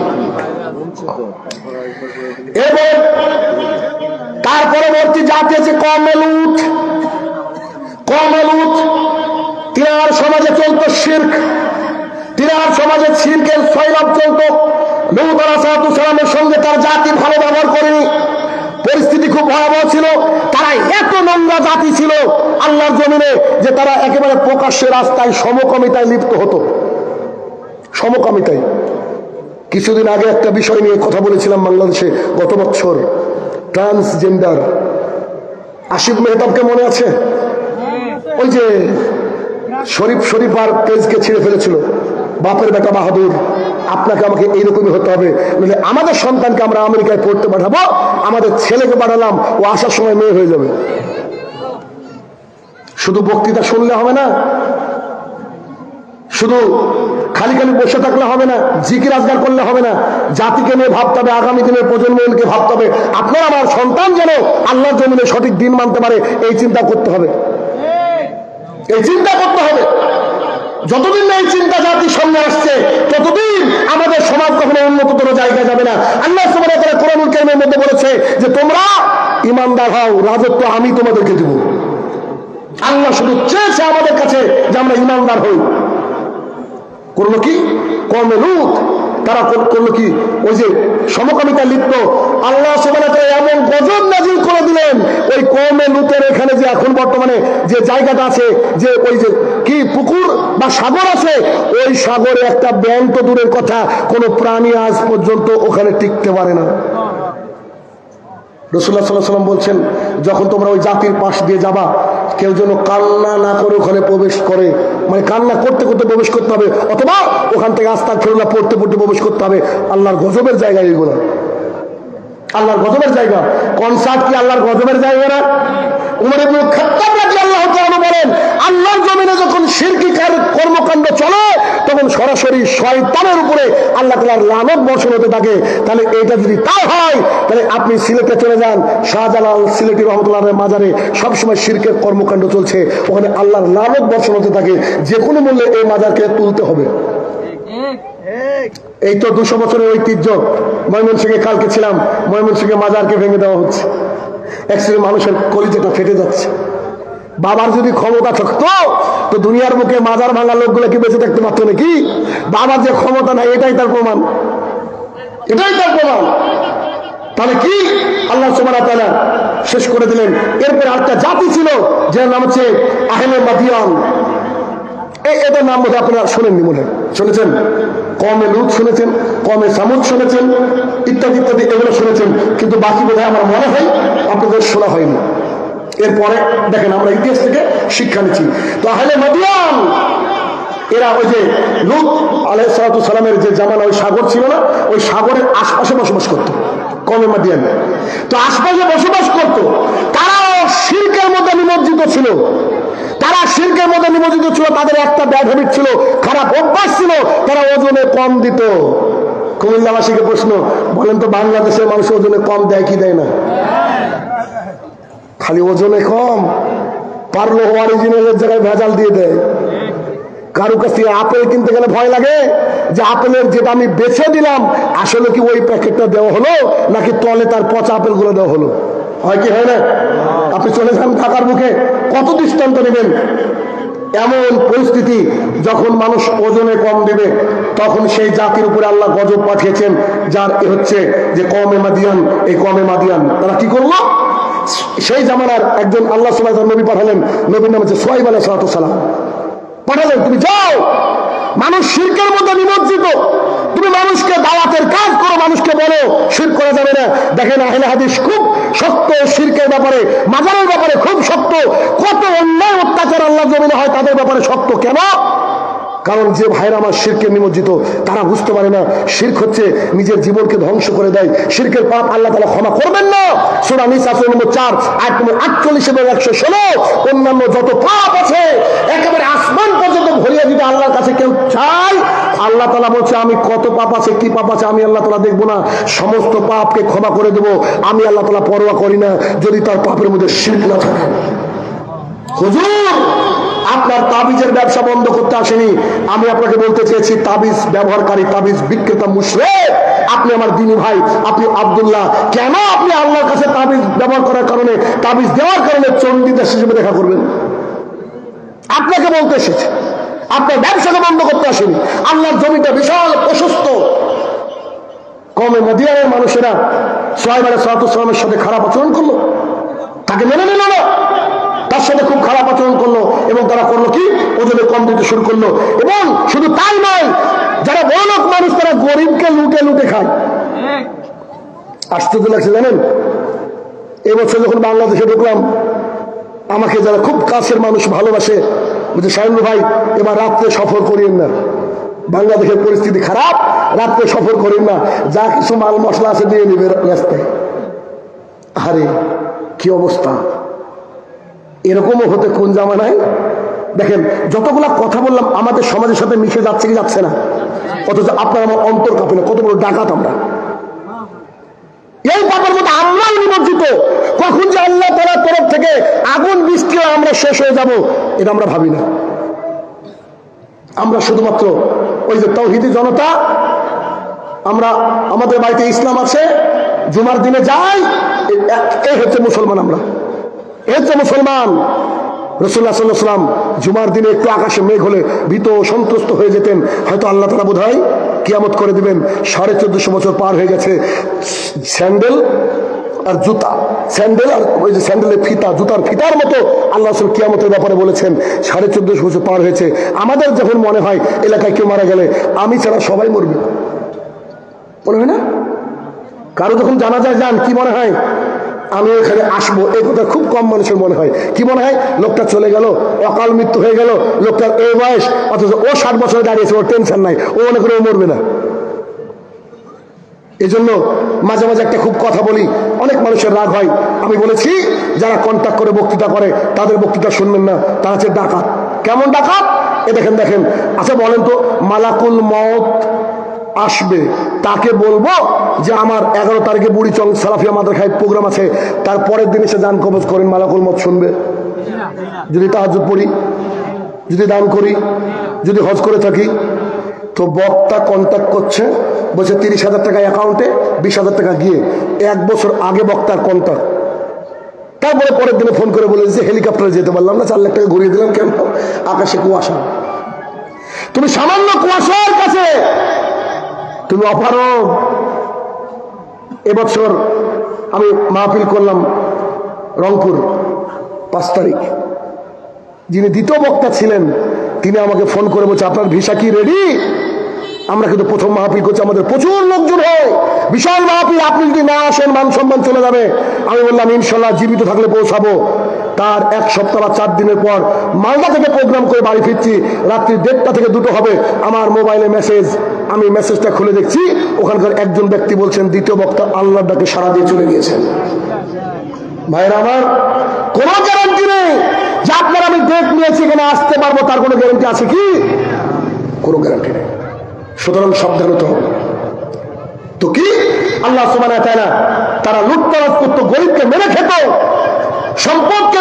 এবং তার পরবর্তী জাতি আছে কওমে লূত। তিনার সমাজে চলতো শিরক, তিনার সমাজে শিরকের সয়লাব চলতো। লূত আলাইহিস সালামের সঙ্গে তার জাতি ভালো ব্যবহার করেনি, পরিস্থিতি খুব ভয়াবহ ছিল। তারা এত নোংরা জাতি ছিল আল্লাহর জমিনে যে তারা একেবারে প্রকাশ্যে রাস্তায় সমকামিতায় লিপ্ত হতো। সমকামিতায় কিছুদিন আগে একটা বিষয় নিয়ে কথা বলেছিলাম বাংলাদেশে, গত বছর, ট্রান্সজেন্ডার। আসিফ মেহতাবকে মনে আছে? ওই যে শরীফার পেজকে ছিঁড়ে ফেলেছিল, বাপের বেটা বাহাদুর, আপনাকে আমাকে এইরকমই হতে হবে, নইলে আমাদের সন্তানকে আমরা আমেরিকায় পড়তে পাঠাবো, আমাদের ছেলেকে পাঠালাম, ও আসার সময় মেয়ে হয়ে যাবে। শুধু বক্তৃতা শুনলে হবে না, শুধু খালি বসে থাকলে হবে না, জিকির আজগার করলে হবে না, জাতিকে নিয়ে ভাবতে হবে, আগামী দিনের প্রজন্মকে ভাবতে হবে। আপনার আমার সন্তান যেন আল্লাহর জমিনে সঠিক দিন মানতে পারে, এই চিন্তা করতে হবে, এই চিন্তা করতে হবে। যতদিন না এই চিন্তা জাতির সামনে আসছে, ততদিন আমাদের সমাজ কখনো উন্নততর জায়গায় যাবে না। আল্লাহ সুবহানাহু ওয়া তাআলা কোরআনুল কারীমের মধ্যে বলেছে যে তোমরা ঈমানদার হও, রাজত্ব আমি তোমাদেরকে দেব। আল্লাহ শুধু চেয়েছে আমাদের কাছে যে আমরা ঈমানদার হই। করলো কি? কওমে লূত তারা করলো কি? ওই যে সমকামিতা লিপ্ত। আল্লাহ সুবহানাহু ওয়া তাআলা এমন গজব নাযিল করে দিলেন ওই কওমে লূতের এখানে যে এখন বর্তমানে যে জায়গাটা আছে, যে ওই যে কি পুকুর বা সাগর আছে, ওই সাগরে একটা ব্যাঙ তো দূরের কথা, কোনো প্রাণী আজ পর্যন্ত ওখানে টিকতে পারে না। রাসূলুল্লাহ সাল্লাল্লাহু আলাইহি ওয়াসাল্লাম বলছেন, যখন তোমরা ওই জাতির পাশ দিয়ে যাবা, কেউ যেন কান্না না করে ওখানে প্রবেশ করে, মানে কান্না করতে করতে প্রবেশ করতে হবে, অথবা ওখান থেকে আস্তাগফিরুল্লাহ পড়তে পড়তে প্রবেশ করতে হবে। আল্লাহর গজবের জায়গা এগুলো, আল্লাহর গজবের জায়গা। কনসার্ট কি আল্লাহর গজবের জায়গা না? উমর ইবনে খাত্তাব রাদিয়াল্লাহু তাআলা বলেন, আল্লাহর জমিনে যখন শিরকি কর্মকাণ্ড চলে, তখন সরাসরি শয়তানের উপরে আল্লাহ তাআলার লানত বর্ষণ হতে থাকে। তাহলে এটা যদি তাই হয়, তাহলে আপনি সিলেটে চলে যান, শাহজালাল সিলেটি রহমতুল্লাহের মাজারে সবসময় শিরকের কর্মকাণ্ড চলছে, ওখানে আল্লাহর লানত বর্ষণ হতে থাকে। যে কোনো মূল্যে এই মাজারকে তুলতে হবে। এই তো 200 বছরের ঐতিহ্য। ময়মনসিংহে কালকে ছিলাম, ময়মনসিংহে মাজারকে ভেঙে দেওয়া হচ্ছে। এক শ্রেণীর মানুষের কলিজাটা ফেটে যাচ্ছে। বাবার যদি ক্ষমতা থাকতো তো দুনিয়ার মুখে মাজার ভাঙা লোকগুলো কি বেঁচে থাকতে পারতো নাকি? বাবার যে ক্ষমতা নাই, এটাই তার প্রমাণ, এটাই তার প্রমাণ। তাহলে কি আল্লাহ সুবহানাহু ওয়া তাআলা শেষ করে দিলেন। এরপর আরেকটা জাতি ছিল যার নাম হচ্ছে আহলে মাদিয়ান। এদের নাম বোধহয় আপনারা শোনেননি, মনে হয় শুনেছেন। কমে লুত শুনেছেন, কমে সামুদ শুনেছেন, ইত্যাদি ইত্যাদি এগুলো শুনেছেন, কিন্তু বাকি বোধহয় আমার মনে হয় আপনাদের শোনা হয়নি। এরপরে দেখেন আমরা ইতিহাস থেকে শিক্ষা নিচ্ছি। তো আহলে মাদিয়ান এরা ওই যে লূত আলাইহিস সালামের যে জামানা, ওই সাগর ছিল না, ওই সাগরের আশপাশে বসবাস করত কওমে মাদিয়ান। তো আশপাশে বসবাস করত, তারাও শিরকের মধ্যে নিমজ্জিত ছিল। তারা শিরকের মধ্যে নিমজ্জিত ছিল। তাদের একটা ব্যাড হ্যাবিট ছিল, খারাপ অভ্যাস ছিল, তারা ওজনে কম দিত। কুমিল্লাবাসীকে প্রশ্ন, বলেন তো বাংলাদেশের মানুষ ওজনে কম দেয় কি দেয় না? খালি ওজনে কম, পারলো অরিজিনালের জায়গায় ভেজাল দিয়ে দেয়। কারো কাছ থেকে আপেল কিনতে গেলে ভয় লাগে যে আপেলের যেটা আমি বেছে দিলাম আসলে কি ওই প্যাকেটটা দেওয়া হলো নাকি তলে তার পচা আপেল গুলো দেওয়া হলো। হয় কি হয় না? আপনি চলে যান ঢাকার মুখে, কত দৃষ্টান্ত নেবেন। এমন পরিস্থিতি, যখন মানুষ ওজনে কম দেবে তখন সেই জাতির উপরে আল্লাহ গজব পাঠিয়েছেন, যার হচ্ছে যে কওমে মাদিয়ান। এই কওমে মাদিয়ান তারা কি করলো? সেই জামানার একজন আল্লাহ সুবহানাহু ওয়া তাআলা নবী পাঠালেন, নবীর নাম হচ্ছে শুআয়ব আলাইহিস সালাম। পাঠালেন, তুমি যাও, মানুষ শিরকের মধ্যে নিমজ্জিত, তুমি মানুষকে দাওয়াতের কাজ করো, মানুষকে বলো শিরক করা যাবে না। দেখেন আহলে হাদিস খুব শক্ত শিরকের ব্যাপারে, মাজারের ব্যাপারে খুব শক্ত। কত অন্যায় অত্যাচার আল্লাহ জমিনে হয় তাদের ব্যাপারে শক্ত। কেন? কারণ যে ভাইরা আমার শিরকে নিমজ্জিত, তারা বুঝতে পারে না শিরক হচ্ছে নিজের জীবনকে ধ্বংস করে দেয়। শিরকের পাপ আল্লাহ তাআলা ক্ষমা করবেন না। সূরা নিসা সূরা নম্বর 4 আয়াত নম্বর 48 এবং 116 অন্যান্য যত পাপ আছে একেবারে আসমান পর্যন্ত ভরিয়ে দিতে আল্লাহর কাছে কেউ চায়, আল্লাহ তাআলা বলছে আমি কত পাপ আছে, কি পাপ আছে আমি আল্লাহ তাআলা দেখবো না, সমস্ত পাপকে ক্ষমা করে দেবো। আমি আল্লাহ তাআলা পরোয়া করি না যদি তার পাপের মধ্যে শিরক না থাকে। হুজুর, আপনার তাবিজের ব্যবসা বন্ধ করতে আসেনি, আমি আপনাকে বলতে চেয়েছি তাবিজ ব্যবহারকারী, তাবিজ বিক্রেতা মুশরিক। আপনি আমার দিনী ভাই, আপনি আব্দুল্লাহ, কেন আপনি আল্লাহর কাছে তাবিজ ব্যবহার করার কারণে, তাবিজ দেওয়ার কারণে চণ্ডীদাস হিসেবে দেখা করবেন? আপনাকে বলতে এসেছে, আপনার ব্যবসাকে বন্ধ করতে আসেনি। আল্লাহর জমিটা বিশাল প্রশস্ত। কওমে মাদিয়ানের মানুষেরা শুআয়ব আলাইহিস সালামের সাথে খারাপ আচরণ করলো, তাকে মেনে নিল না, তার সাথে খুব খারাপ আচরণ করলো এবং তারা করলো কি, ওজনে কম দিতে শুরু করলো। এবং শুধু তাই নয়, যারা বড়লোক মানুষ তারা গরিবকে লুটে লুটে খায়। আশ্চর্য লাগছে জানেন, এবছর যখন বাংলাদেশে ঢুকলাম, আমাকে যারা খুব কাছের মানুষ ভালোবাসে বলছে, শাহিনুর ভাই এবার রাত্রে সফর করিয়েন না, বাংলাদেশের পরিস্থিতি খারাপ, রাত্রে সফর করেন না, যা কিছু মাল মশলা আছে দিয়ে নিবে রাস্তায়। আরে কি অবস্থা! এরকমও হতে কোন জামানায়। দেখেন যতগুলা কথা বললাম আমাদের সমাজের সাথে মিশে যাচ্ছে কি যাচ্ছে না? অথচ আপনার আমার অন্তর কাঁপে না, কত বড় ডাকাত আমরা। এই পাপের মধ্যে আমরাই নিমজ্জিত। কখন যে আল্লাহ তাআলার তরফ থেকে আগুন বৃষ্টি আমরা শেষ হয়ে যাব এটা আমরা ভাবি না। আমরা শুধুমাত্র ওই যে তাওহীদি জনতা, আমরা আমাদের বাড়িতে ইসলাম আছে, জুমার দিনে যাই, এই হচ্ছে মুসলমান। আমরা এই হচ্ছে মুসলমান। রাসূলুল্লাহ সাল্লাল্লাহু আলাইহি ওয়াসাল্লাম জুমার দিনে একটু আকাশে মেঘ হলে ভীত সন্ত্রস্ত হয়ে যেতেন, হয়তো আল্লাহ তাআলা বোধহয় কিয়ামত করে দিবেন। 1450 বছর পার হয়ে গেছে। স্যান্ডেল আর জুতা, স্যান্ডেল আর ওই যে স্যান্ডেলের ফিতা, জুতার ফিতার মতো আল্লাহ রাসূল কিয়ামতের ব্যাপারে বলেছেন। 1450 বছর পার হয়েছে। আমাদের যখন মনে হয় এলাকায় কেউ মারা গেলে আমি ছাড়া সবাই মরবে, মনে হয় না? কারো যখন জানাজায় যান কি মনে হয়? আমি এখানে আসবো, এই কথা খুব কম মানুষের মনে হয়। কি মনে হয়? লোকটা চলে গেল, অকাল মৃত্যু হয়ে গেল, লোকটার এই বয়স, অথচ ও 60 বছরে দাঁড়িয়েছে, ওর টেনশন নাই, ও মনে করে ও মরবে না। এই জন্য মাঝে মাঝে একটা খুব কথা বলি, অনেক মানুষের রাগ হয়। আমি বলেছি যারা কন্ট্যাক্ট করে বক্তৃতা করে তাদের বক্তৃতা শুনবেন না, তারা হচ্ছে ডাকাত। কেমন ডাকাত? এ দেখেন দেখেন। আচ্ছা বলেন তো, মালাকুল মউত আসবে, তাকে বলবো যে আমার 11 তারিখে বুড়িচং সালাফিয়া মাদ্রাসায় প্রোগ্রাম আছে, তার পরের দিন এসে যান কবজ করেন, মালাকুল মউত শুনবে? যদি তাহাজ্জুদ পড়ি, যদি দান করি, যদি হজ করে থাকি? তো বক্তা কন্ট্যাক্ট করছে, বলছে 30,000 টাকা অ্যাকাউন্টে, 20,000 টাকা গিয়ে। 1 বছর আগে বক্তার কন্ট্যাক্ট। তারপরে পরের দিনে ফোন করে বলে যে হেলিকপ্টারে যেতে পারলাম না, 4 লাখ টাকা ঘুরিয়ে দিলাম। কেন? আকাশে কুয়াশা। তুমি সামান্য কুয়াশার কাছে তুমি অপারগ। এবছর আমি মাহফিল করলাম রংপুর 5 তারিখ। যিনি দ্বিতীয় বক্তা ছিলেন তিনি আমাকে ফোন করে বলছে, আপনার ভিসা কি রেডি? আমরা কিন্তু প্রথম মাহফিল করছি, আমাদের প্রচুর লোকজন হয়, বিশাল মাহফিল, আপনি যদি না আসেন মান সম্মান চলে যাবে। আমি বললাম ইনশাল্লাহ জীবিত থাকলে পৌঁছাবো। তার 1 সপ্তাহ বা 4 দিনের পর মালদা থেকে প্রোগ্রাম করে বাড়ি ফিরছি, রাত্রি 1:30 থেকে 2টো হবে। আমার মোবাইলে মেসেজ, আমি মেসেজটা খুলে দেখছি, ওখানকার একজন ব্যক্তি বলছেন দ্বিতীয় বক্তা আল্লাহর ডাকে সাড়া দিয়ে চলে গিয়েছেন। ভাইরা আমার, কোনো গ্যারান্টি নেই যে আপনার আমি ডেট নিয়েছি এখানে আসতে পারবো, তার কোনো গ্যারান্টি আছে কি? কোনো গ্যারান্টি নেই। সুতরাং সাবধান হতে হবে। তো কি আল্লাহ সুবহানাহু ওয়া তাআলা তারা লুটতরাজ করতো, গরিবকে মেরে খেত, সম্পদকে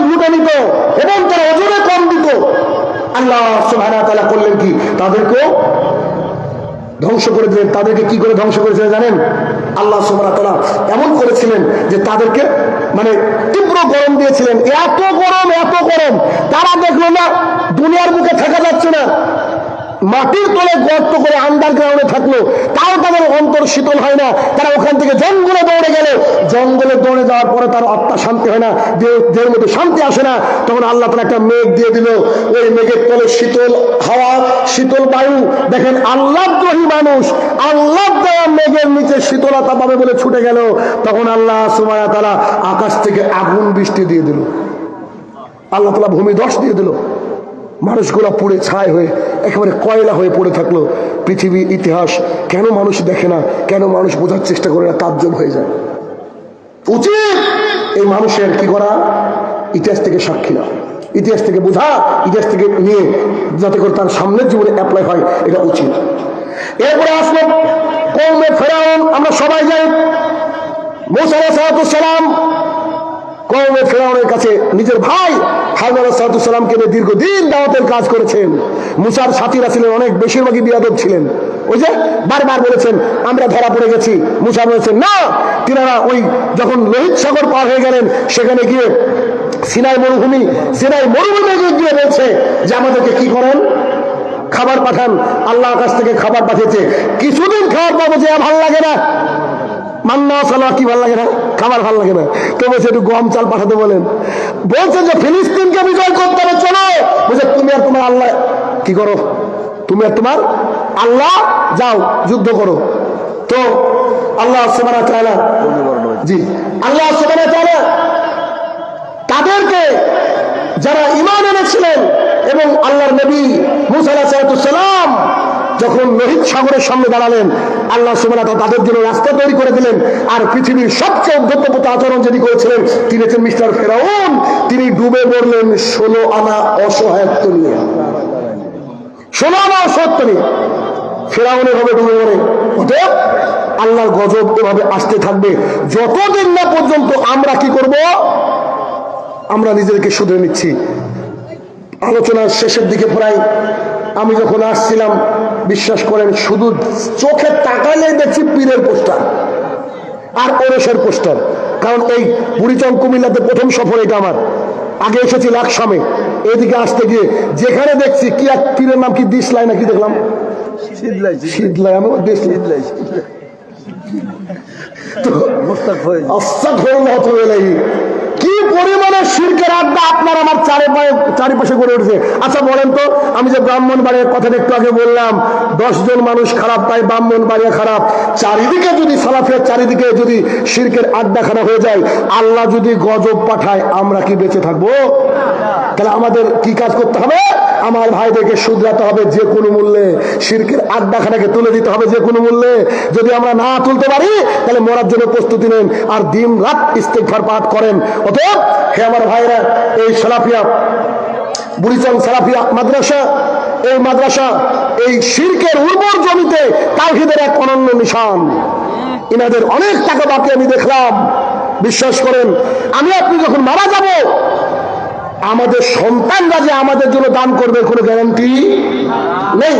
লুটে নিত এবং তারা ওজনে কম দিত। আল্লাহ সুবহানাহু ওয়া তাআলা করলেন কি? তাদেরকেও ধ্বংস করে দিলেন। তাদেরকে কি করে ধ্বংস করেছিলেন জানেন? আল্লাহ সুবহানাহু ওয়া তাআলা এমন করেছিলেন যে তাদেরকে মানে তীব্র গরম দিয়েছিলেন। এত গরম, এত গরম, তারা দেখলো না দুনিয়ার বুকে থাকা যাচ্ছে না, মাটির তলে গর্ত করে আন্ডারগ্রাউন্ডে থাকলো, তাও তাদের অন্তর শীতল হয় না। তারা ওখান থেকে জঙ্গলে দৌড়ে গেল, জঙ্গলে দৌড়ে যাওয়ার পরে তার আত্মা শান্তি হয় না, দেহের মধ্যে শান্তি আসে না। তখন আল্লাহ তাআলা একটা মেঘ দিয়ে দিল, ওই মেঘের তলে শীতল হাওয়া, শীতল বায়ু। দেখেন আল্লাহদ্রোহী মানুষ আল্লাহ দেওয়া মেঘের নিচে শীতলতা পাবে বলে ছুটে গেল, তখন আল্লাহ সুবহানাহু ওয়া তাআলা আকাশ থেকে আগুন বৃষ্টি দিয়ে দিল, আল্লাহ তাআলা ভূমিধস দিয়ে দিল। মানুষগুলো পুড়ে ছাই হয়ে একেবারে কয়লা হয়ে পড়ে থাকলো। পৃথিবীর ইতিহাস কেন মানুষ দেখে না, কেন মানুষ বোঝার চেষ্টা করে না, তাজ্জব হয়ে যায়। উচিত এই মানুষের কি করা? ইতিহাস থেকে সাক্ষী না, ইতিহাস থেকে বোঝা, ইতিহাস থেকে নিয়ে যাতে করে তার সামনের জীবনে অ্যাপ্লাই হয়, এটা উচিত। এরপরে আসলো কওমে ফেরাউন। আমরা সবাই জানি মূসা আলাইহিস সালাম কওমে ফেরাউনের কাছে নিজের ভাই হারুন আলাইহিস সালামকে নিয়ে দীর্ঘদিন দাওয়াতের কাজ করেছেন। মুসার সাথীরা ছিলেন অনেক, বেশিরভাগই বিয়াদব ছিলেন। ওই যে বারবার বলেছেন আমরা ধরা পড়ে গেছি, মুসা বলেছেন না। তিনারা ওই যখন লোহিত সাগর পার হয়ে গেলেন, সেখানে গিয়ে সিনাই মরুভূমি গিয়ে বলছে যে আমাদেরকে কি করেন, খাবার পাঠান। আল্লাহ আকাশ থেকে খাবার পাঠিয়েছে। কিছুদিন খাবার পাবো যে ভাল লাগে না, মান্না সালা কি ভাল লাগে না, খাবার ভাল লাগে না, তো বলছে একটু গম চাল পাঠাতে বলেন। বলছে যে ফিলিস্তিনকে বিজয় করতে হবে, চলো। বলছে তুমি আর তোমার আল্লাহ কি করো, তুমি আর তোমার আল্লাহ যাও যুদ্ধ করো। তো আল্লাহ সুবহানাহু ওয়া তাআলা জি আল্লাহ সুবহানাহু ওয়া তাআলা তাদেরকে যারা ঈমান এনেছিলেন এবং আল্লাহর নবী মুসা আলাইহিস সালাম যখন লোহিত সাগরের সামনে দাঁড়ালেন, আল্লাহ সুবহানাহু ওয়া তাআলা তাদের জন্য রাস্তা তৈরি করে দিলেন। আর পৃথিবীর সবচেয়ে উদ্ধতপূর্ণ আচরণ যিনি করেছিলেন তিনি হচ্ছেন মিস্টার ফেরাউন। তিনি ডুবে পড়লেন 16 আনা অসহায়ত্ব নিয়ে, 16 আনা অসহায়ত্ব নিয়ে ফেরাউন এভাবে ডুবে পড়ে। অতএব আল্লাহর গজব এভাবে আসতে থাকবে যতদিন না পর্যন্ত আমরা কি করব, আমরা নিজেদেরকে শুধরে নিচ্ছি। আলোচনার শেষের দিকে প্রায় আমি যখন আসছিলাম, বিশ্বাস করেন শুধু চোখে তাকালে দেখছি পীরের পোস্টার আর ওরসের পোস্টার। কারণ এই বুড়িচং কুমিল্লাতে প্রথম সফর এটা আমার। আগে এসেছি লাকসামে, এদিকে আসতে গিয়ে যেখানে দেখছি কি এক পীরের নাম কি দিশলাই নাকি দেখলাম, শীতলাই, আমি দেশলাই কি পরিমাণে শিরকের আড্ডা আপনার আমার চারিপাশে গড়ে উঠেছে। আচ্ছা বলেন তো, আমি যে ব্রাহ্মণবাড়িয়ার কথাটা একটু আগে বললাম, 10 জন মানুষ খারাপ তাই ব্রাহ্মণবাড়িয়া খারাপ। চারিদিকে যদি সালাফের চারিদিকে যদি শিরকের আড্ডাখানা হয়ে যায়, আল্লাহ যদি গজব পাঠায়, আমরা কি বেঁচে থাকবো? তাহলে আমাদের কি কাজ করতে হবে? আমার ভাইদেরকে শুধরাতে হবে যে কোনো মূল্যে, শিরকের আড্ডাখানাকে তুলে দিতে হবে যে কোনো মূল্যে। যদি আমরা না তুলতে পারি তাহলে মরার জন্য প্রস্তুতি নেন আর দিন রাত ইস্তেগফার পাঠ করেন। অতএব হে আমার ভাইরা, এই সালাফিয়া বুড়িচং সালাফিয়া মাদ্রাসা, এই মাদ্রাসা এই শিরকের উর্বর জমিতে তাওহীদের এক অনন্য নিশান। ইনাদের অনেক টাকা বাকি আমি দেখলাম। বিশ্বাস করেন, আমি আপনি যখন মারা যাব, আমাদের সন্তানরা যে আমাদের জন্য দান করবে কোনো গ্যারান্টি নেই।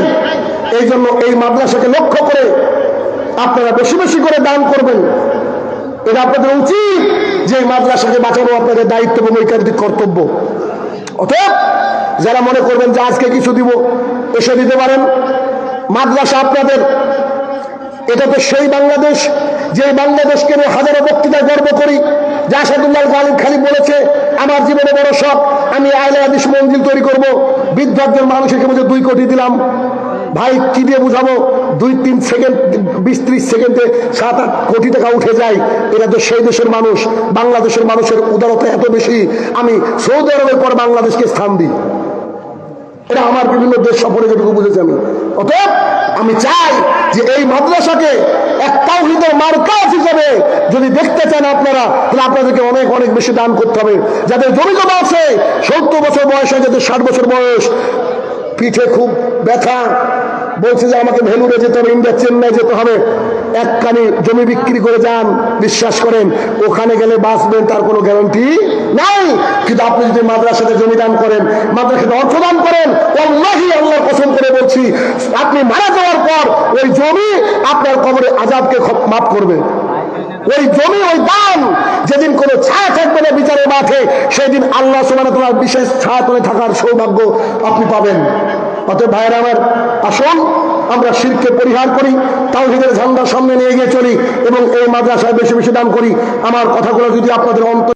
এই জন্য এই মাদ্রাসাকে লক্ষ্য করে আপনারা বেশি বেশি করে দান করবেন। এটা আপনাদের উচিত যে এই মাদ্রাসাকে বাঁচানো আপনাদের দায়িত্ব এবং ঐকান্তিক কর্তব্য। অতএব যারা মনে করবেন যে আজকে কিছু দিব, এসে দিতে পারেন। মাদ্রাসা আপনাদের, এটা তো সেই বাংলাদেশ যে বাংলাদেশকে নিয়ে হাজারো বক্তৃতায় গর্ব করি। যে আসাদুল্লাহ গালিব খালি বলেছে, আমার জীবনে বড় শখ, আমি আহলে হাদিস মঞ্জিল তৈরি করব। বৃদ্ধ একজন মানুষকে বলছে 2 কোটি দিলাম। ভাই কি দিয়ে বুঝাবো? 2-3 সেকেন্ড, 20-30 সেকেন্ডে 7-8 কোটি টাকা উঠে যায়। এটা তো সেই দেশের মানুষ। বাংলাদেশের মানুষের উদারতা এত বেশি, আমি সৌদি আরবের পর বাংলাদেশকে স্থান দিই। এটা আমার বিভিন্ন দেশ সফরে যেটুকু বুঝেছি আমি। অতএব আমি চাই যে এই মাদ্রাসাকে এক তাওহীদের মার্কাজ হিসেবে যদি দেখতে চান আপনারা, তাহলে আপনাদেরকে অনেক অনেক বেশি দান করতে হবে। যাদের জমি জমা আছে, 70 বছর বয়স হয়, যাদের 60 বছর বয়স, পিঠে খুব ব্যথা, বলছে যে আমাকে ভেলুরে যেতে হবে, ইন্ডিয়া চেন্নাই যেতে হবে, একখানি জমি বিক্রি করে যান। বিশ্বাস করেন, ওখানে গেলে বাঁচবেন তার কোনো গ্যারান্টি নাই। কিন্তু আপনি যদি মাদ্রাসাতে জমি দান করেন, মাদ্রাসাতে অর্থ দান করেন, আল্লাহি আল্লাহর কসম করে বলছি, আপনি মারা যাওয়ার পর ওই জমি আপনার কবরে আযাবকে মাফ করবে। ওই জমি, ওই দান, যেদিন কোনো ছায়া থাকবে না বিচারের মাঠে, সেদিন আল্লাহ সুবহানাহু ওয়া তাআলার বিশেষ ছায়া তলে থাকার সৌভাগ্য আপনি পাবেন। অতএব ভাইয়েরা আমার, আসুন আমরা শিরককে পরিহার করি, তাওহীদের ঝান্ডা সামনে নিয়ে গিয়ে চলি এবং এই মাদ্রাসায় বেশি বেশি দান করি। আমার কথাগুলো যদি আপনাদের অন্তর